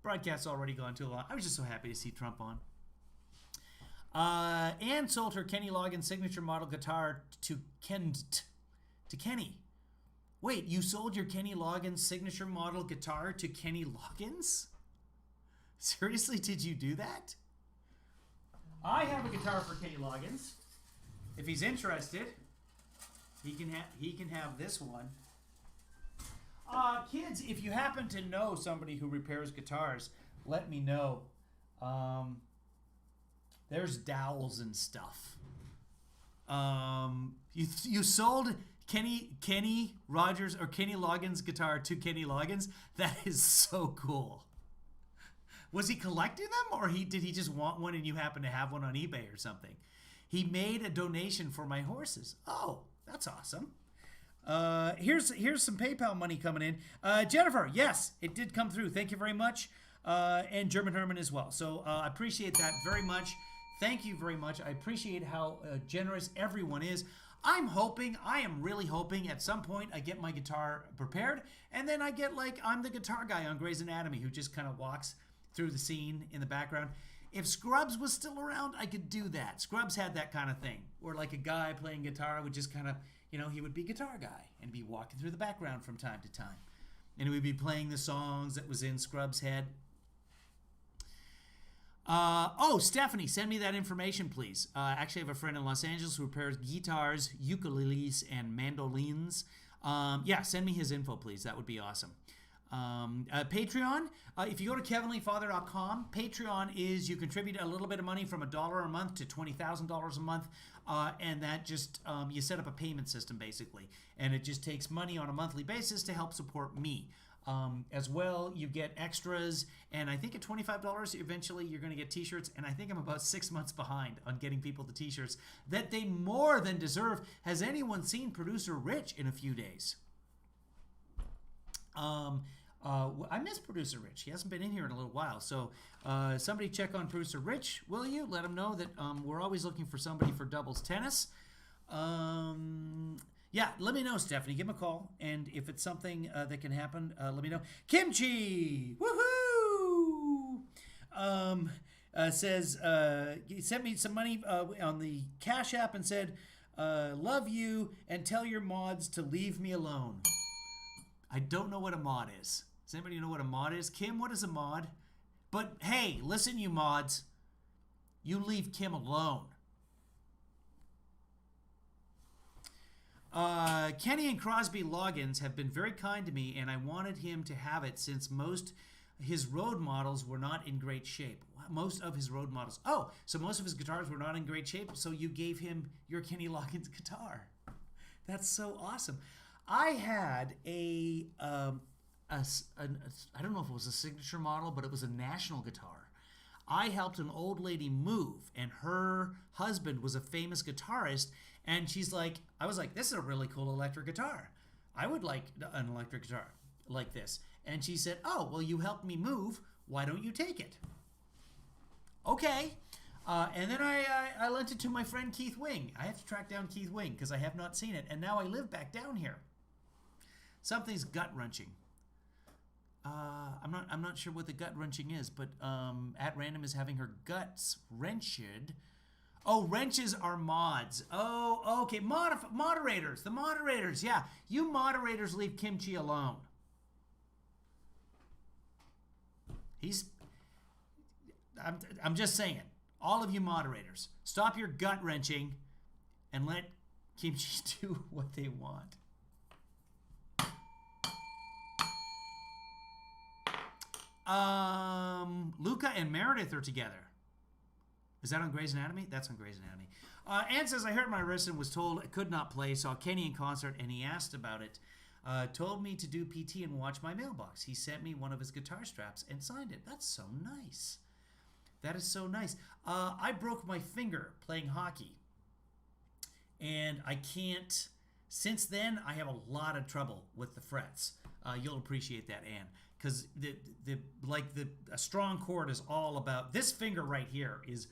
Broadcast's already gone too long. I was just so happy to see Trump on. Ann sold her Kenny Loggins signature model guitar to Kenny. Wait, you sold your Kenny Loggins signature model guitar to Kenny Loggins? Seriously, did you do that? I have a guitar for Kenny Loggins. If he's interested, he can have this one. Kids, if you happen to know somebody who repairs guitars, let me know. There's dowels and stuff. You sold Kenny Rogers or Kenny Loggins guitar to Kenny Loggins. That is so cool. Was he collecting them, or did he just want one and you happen to have one on eBay or something? He made a donation for my horses. Oh, that's awesome. Here's some PayPal money coming in. Jennifer, yes, it did come through. Thank you very much. And German Herman as well. So I appreciate that very much. Thank you very much. I appreciate how generous everyone is. I am really hoping at some point I get my guitar prepared, and then I get I'm the guitar guy on Grey's Anatomy who just kind of walks through the scene in the background. If Scrubs was still around, I could do that. Scrubs had that kind of thing, where a guy playing guitar would just kind of, he would be guitar guy and be walking through the background from time to time. And he would be playing the songs that was in Scrubs' head. Stephanie, send me that information, please. Actually, I have a friend in Los Angeles who repairs guitars, ukuleles, and mandolins. Send me his info, please. That would be awesome. Patreon, if you go to kevinleefather.com, Patreon is you contribute a little bit of money from $1 a month to $20,000 a month, and that just you set up a payment system basically, and it just takes money on a monthly basis to help support me. As well, you get extras, and I think at $25 eventually you're going to get t-shirts, and I think I'm about 6 months behind on getting people the t-shirts that they more than deserve. Has anyone seen Producer Rich in a few days? I miss Producer Rich. He hasn't been in here in a little while. So somebody check on Producer Rich, will you? Let him know that we're always looking for somebody for doubles tennis. Let me know, Stephanie. Give him a call. And if it's something that can happen, let me know. Kimchi! Woohoo! Says, he sent me some money on the Cash App and said, love you and tell your mods to leave me alone. I don't know what a mod is. Does anybody know what a mod is? Kim, what is a mod? But hey, listen, you mods. You leave Kim alone. Kenny and Crosby Loggins have been very kind to me, and I wanted him to have it since his road models were not in great shape. Most of his road models. Oh, so most of his guitars were not in great shape, so you gave him your Kenny Loggins guitar. That's so awesome. I had I don't know if it was a signature model, but it was a National guitar. I helped an old lady move, and her husband was a famous guitarist, and I was like, this is a really cool electric guitar. I would like an electric guitar like this. And she said, oh, well, you helped me move. Why don't you take it? Okay. And then I lent it to my friend Keith Wing. I have to track down Keith Wing because I have not seen it. And now I live back down here. Something's gut-wrenching. I'm not sure what the gut-wrenching is, but At Random is having her guts wrenched. Oh, wrenches are mods. Oh, okay. Moderators. The moderators. Yeah. You moderators leave Kimchi alone. I'm just saying. All of you moderators, stop your gut wrenching and let Kimchi do what they want. Luca and Meredith are together. Is that on Grey's Anatomy? That's on Grey's Anatomy. Ann says, I hurt my wrist and was told I could not play. Saw Kenny in concert and he asked about it. Told me to do PT and watch my mailbox. He sent me one of his guitar straps and signed it. That's so nice. That is so nice. I broke my finger playing hockey. And I can't... Since then, I have a lot of trouble with the frets. You'll appreciate that, Ann. Because a strong chord is all about... This finger right here is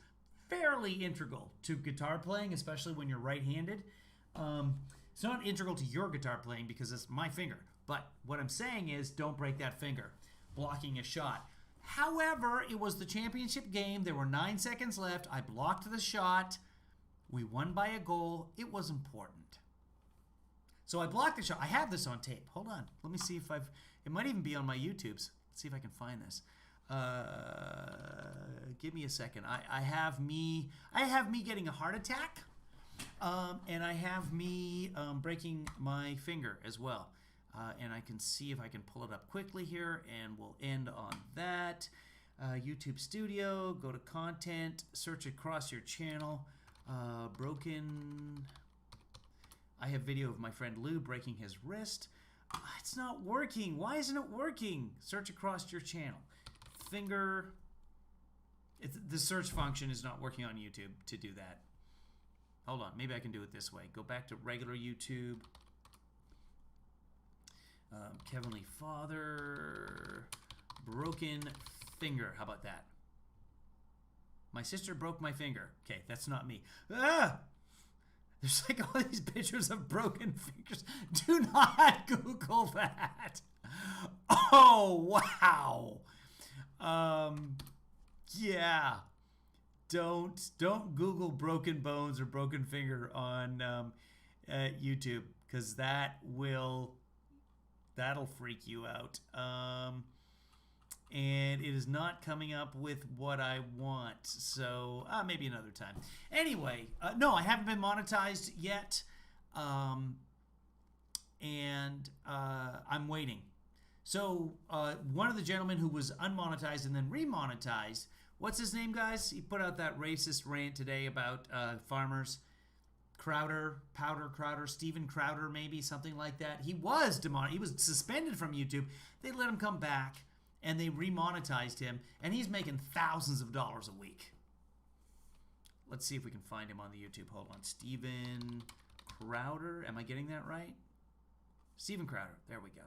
fairly integral to guitar playing, especially when you're right-handed. It's not integral to your guitar playing because it's my finger. But what I'm saying is don't break that finger blocking a shot. However, it was the championship game. There were 9 seconds left. I blocked the shot. We won by a goal. It was important. So I blocked the shot. I have this on tape. Hold on. Let me see if I've... It might even be on my YouTubes. Let's see if I can find this. Give me a second. I have me getting a heart attack. And I have me breaking my finger as well. And I can see if I can pull it up quickly here. And we'll end on that. YouTube Studio. Go to Content. Search across your channel. Broken... I have video of my friend Lou breaking his wrist. It's not working. Why isn't it working? Search across your channel. Finger. The search function is not working on YouTube to do that. Hold on. Maybe I can do it this way. Go back to regular YouTube. Heavenly Father. Broken finger. How about that? My sister broke my finger. Okay, that's not me. Ah! There's like all these pictures of broken fingers. Do not Google that. Oh, wow. Yeah. Don't Google broken bones or broken finger on YouTube because that'll freak you out. And it is not coming up with what I want. So maybe another time. Anyway, no, I haven't been monetized yet. And I'm waiting. So one of the gentlemen who was unmonetized and then remonetized, what's his name, guys? He put out that racist rant today about farmers. Crowder, Steven Crowder, maybe, something like that. He was suspended from YouTube. They let him come back. And they remonetized him, and he's making thousands of dollars a week. Let's see if we can find him on the YouTube. Hold on. Steven Crowder. Am I getting that right? Steven Crowder. There we go.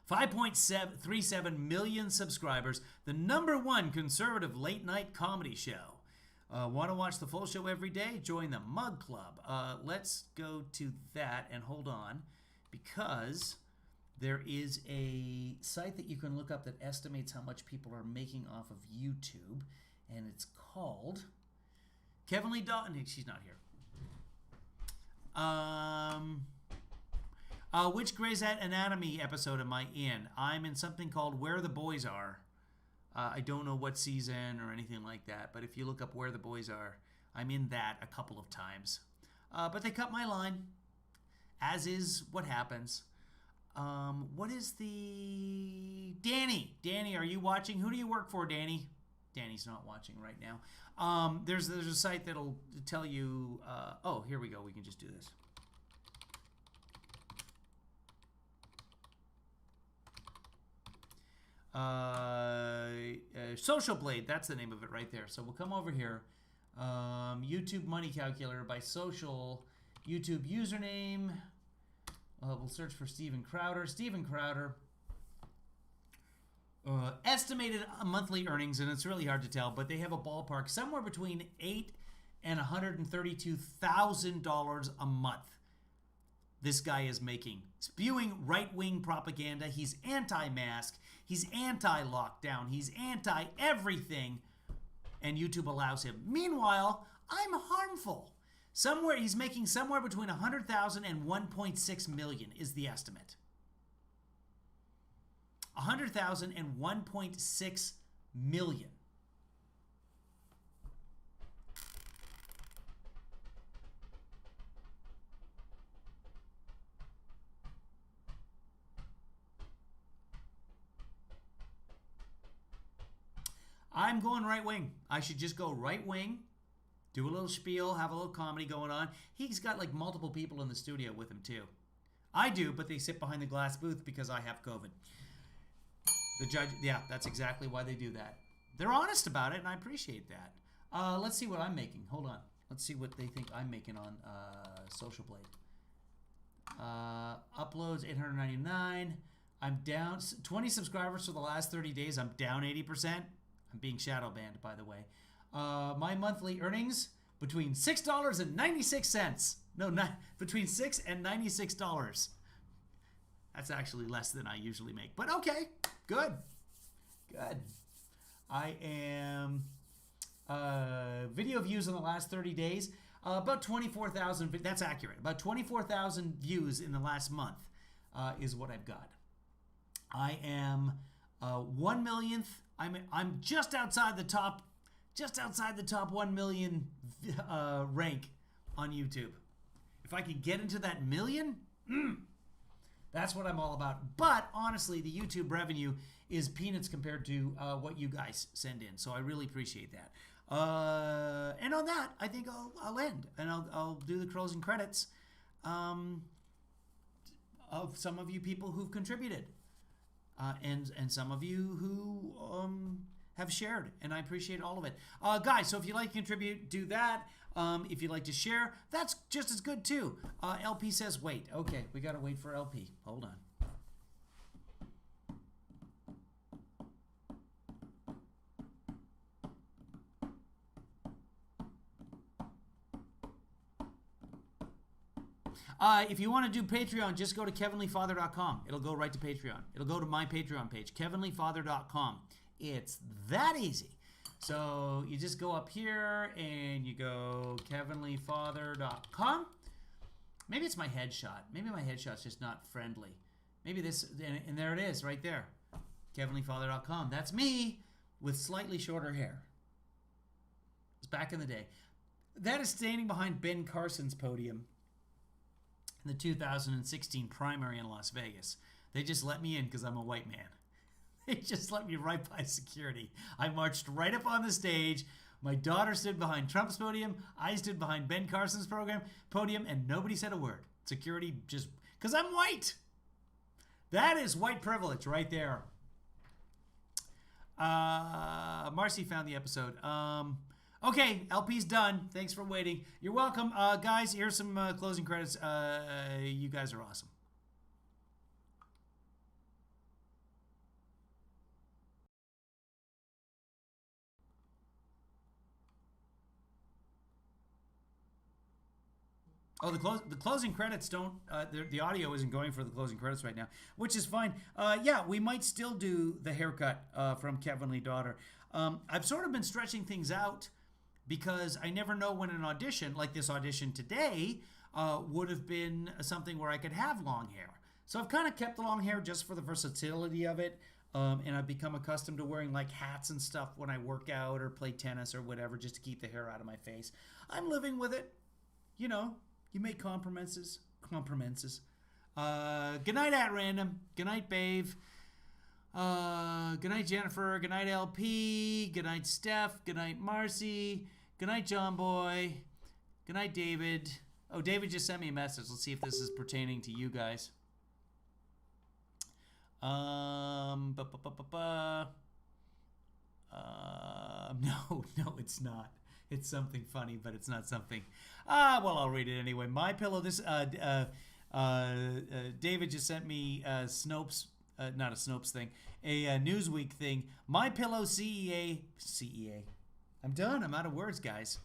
5.37 million subscribers. The #1 conservative late-night comedy show. Want to watch the full show every day? Join the Mug Club. Let's go to that, and hold on, because... There is a site that you can look up that estimates how much people are making off of YouTube, and it's called Kevin Lee Dalton. She's not here. Which Grey's Anatomy episode am I in? I'm in something called Where the Boys Are. I don't know what season or anything like that, but if you look up Where the Boys Are, I'm in that a couple of times. But they cut my line, as is what happens. What is the... Danny, are you watching? Who do you work for, Danny? Danny's not watching right now. There's a site that'll tell you... oh, here we go. We can just do this. Social Blade, that's the name of it right there. So we'll come over here. YouTube Money Calculator by Social. YouTube username... we'll search for Steven Crowder. Steven Crowder. Estimated monthly earnings, and it's really hard to tell, but they have a ballpark somewhere between $8,000 and $132,000 a month. This guy is making. Spewing right-wing propaganda. He's anti-mask. He's anti-lockdown. He's anti-everything. And YouTube allows him. Meanwhile, I'm harmful. He's making somewhere between $100,000 and $1.6 million is the estimate. $100,000 and $1.6 million. I'm going right wing. I should just go right wing, do a little spiel, have a little comedy going on. He's got like multiple people in the studio with him too. I do, but they sit behind the glass booth because I have COVID. The judge, yeah, that's exactly why they do that. They're honest about it, and I appreciate that. Let's see what I'm making. Hold on. Let's see what they think I'm making on Social Blade. Uploads 899. I'm down 20 subscribers for the last 30 days. I'm down 80%. I'm being shadow banned, by the way. My monthly earnings between $6.96. No, not between $6 and $96. That's actually less than I usually make. But okay, good. Good. I am video views in the last 30 days. About 24,000. That's accurate. About 24,000 views in the last month is what I've got. I am 1 millionth. I'm just outside the top 1 million rank on YouTube. If I can get into that million, that's what I'm all about. But honestly, the YouTube revenue is peanuts compared to what you guys send in. So I really appreciate that. And on that, I think I'll end, and I'll do the closing credits of some of you people who've contributed, and some of you who have shared, and I appreciate all of it. Guys, so if you'd like to contribute, do that. If you'd like to share, that's just as good too. LP says wait. Okay, we gotta wait for LP. Hold on. If you want to do Patreon, just go to kevinleefather.com. It'll go right to Patreon. It'll go to my Patreon page, kevinleefather.com. It's that easy. So you just go up here and you go kevinleefather.com. Maybe it's my headshot. Maybe my headshot's just not friendly. Maybe this, and there it is right there. kevinleefather.com. That's me with slightly shorter hair. It's back in the day. That is standing behind Ben Carson's podium in the 2016 primary in Las Vegas. They just let me in because I'm a white man. They just let me right by security. I marched right up on the stage. My daughter stood behind Trump's podium. I stood behind Ben Carson's podium, and nobody said a word. Security just, because I'm white. That is white privilege right there. Marcy found the episode. Okay, LP's done. Thanks for waiting. You're welcome. Guys, here's some closing credits. You guys are awesome. Oh, the closing credits don't, the audio isn't going for the closing credits right now, which is fine. Yeah, we might still do the haircut from Kevin Lee Daughter. I've sort of been stretching things out because I never know when an audition, like this audition today, would have been something where I could have long hair. So I've kind of kept the long hair just for the versatility of it. And I've become accustomed to wearing like hats and stuff when I work out or play tennis or whatever, just to keep the hair out of my face. I'm living with it, you know. You make compromises. Good night, at random. Good night, Babe. Good night, Jennifer. Good night, LP. Good night, Steph. Good night, Marcy. Good night, John Boy. Good night, David. Oh, David just sent me a message. Let's see if this is pertaining to you guys. No, it's not. It's something funny, but it's not something. Well, I'll read it anyway. My Pillow. This David just sent me Snopes, not a Snopes thing, a Newsweek thing. My Pillow CEA. I'm done. I'm out of words, guys.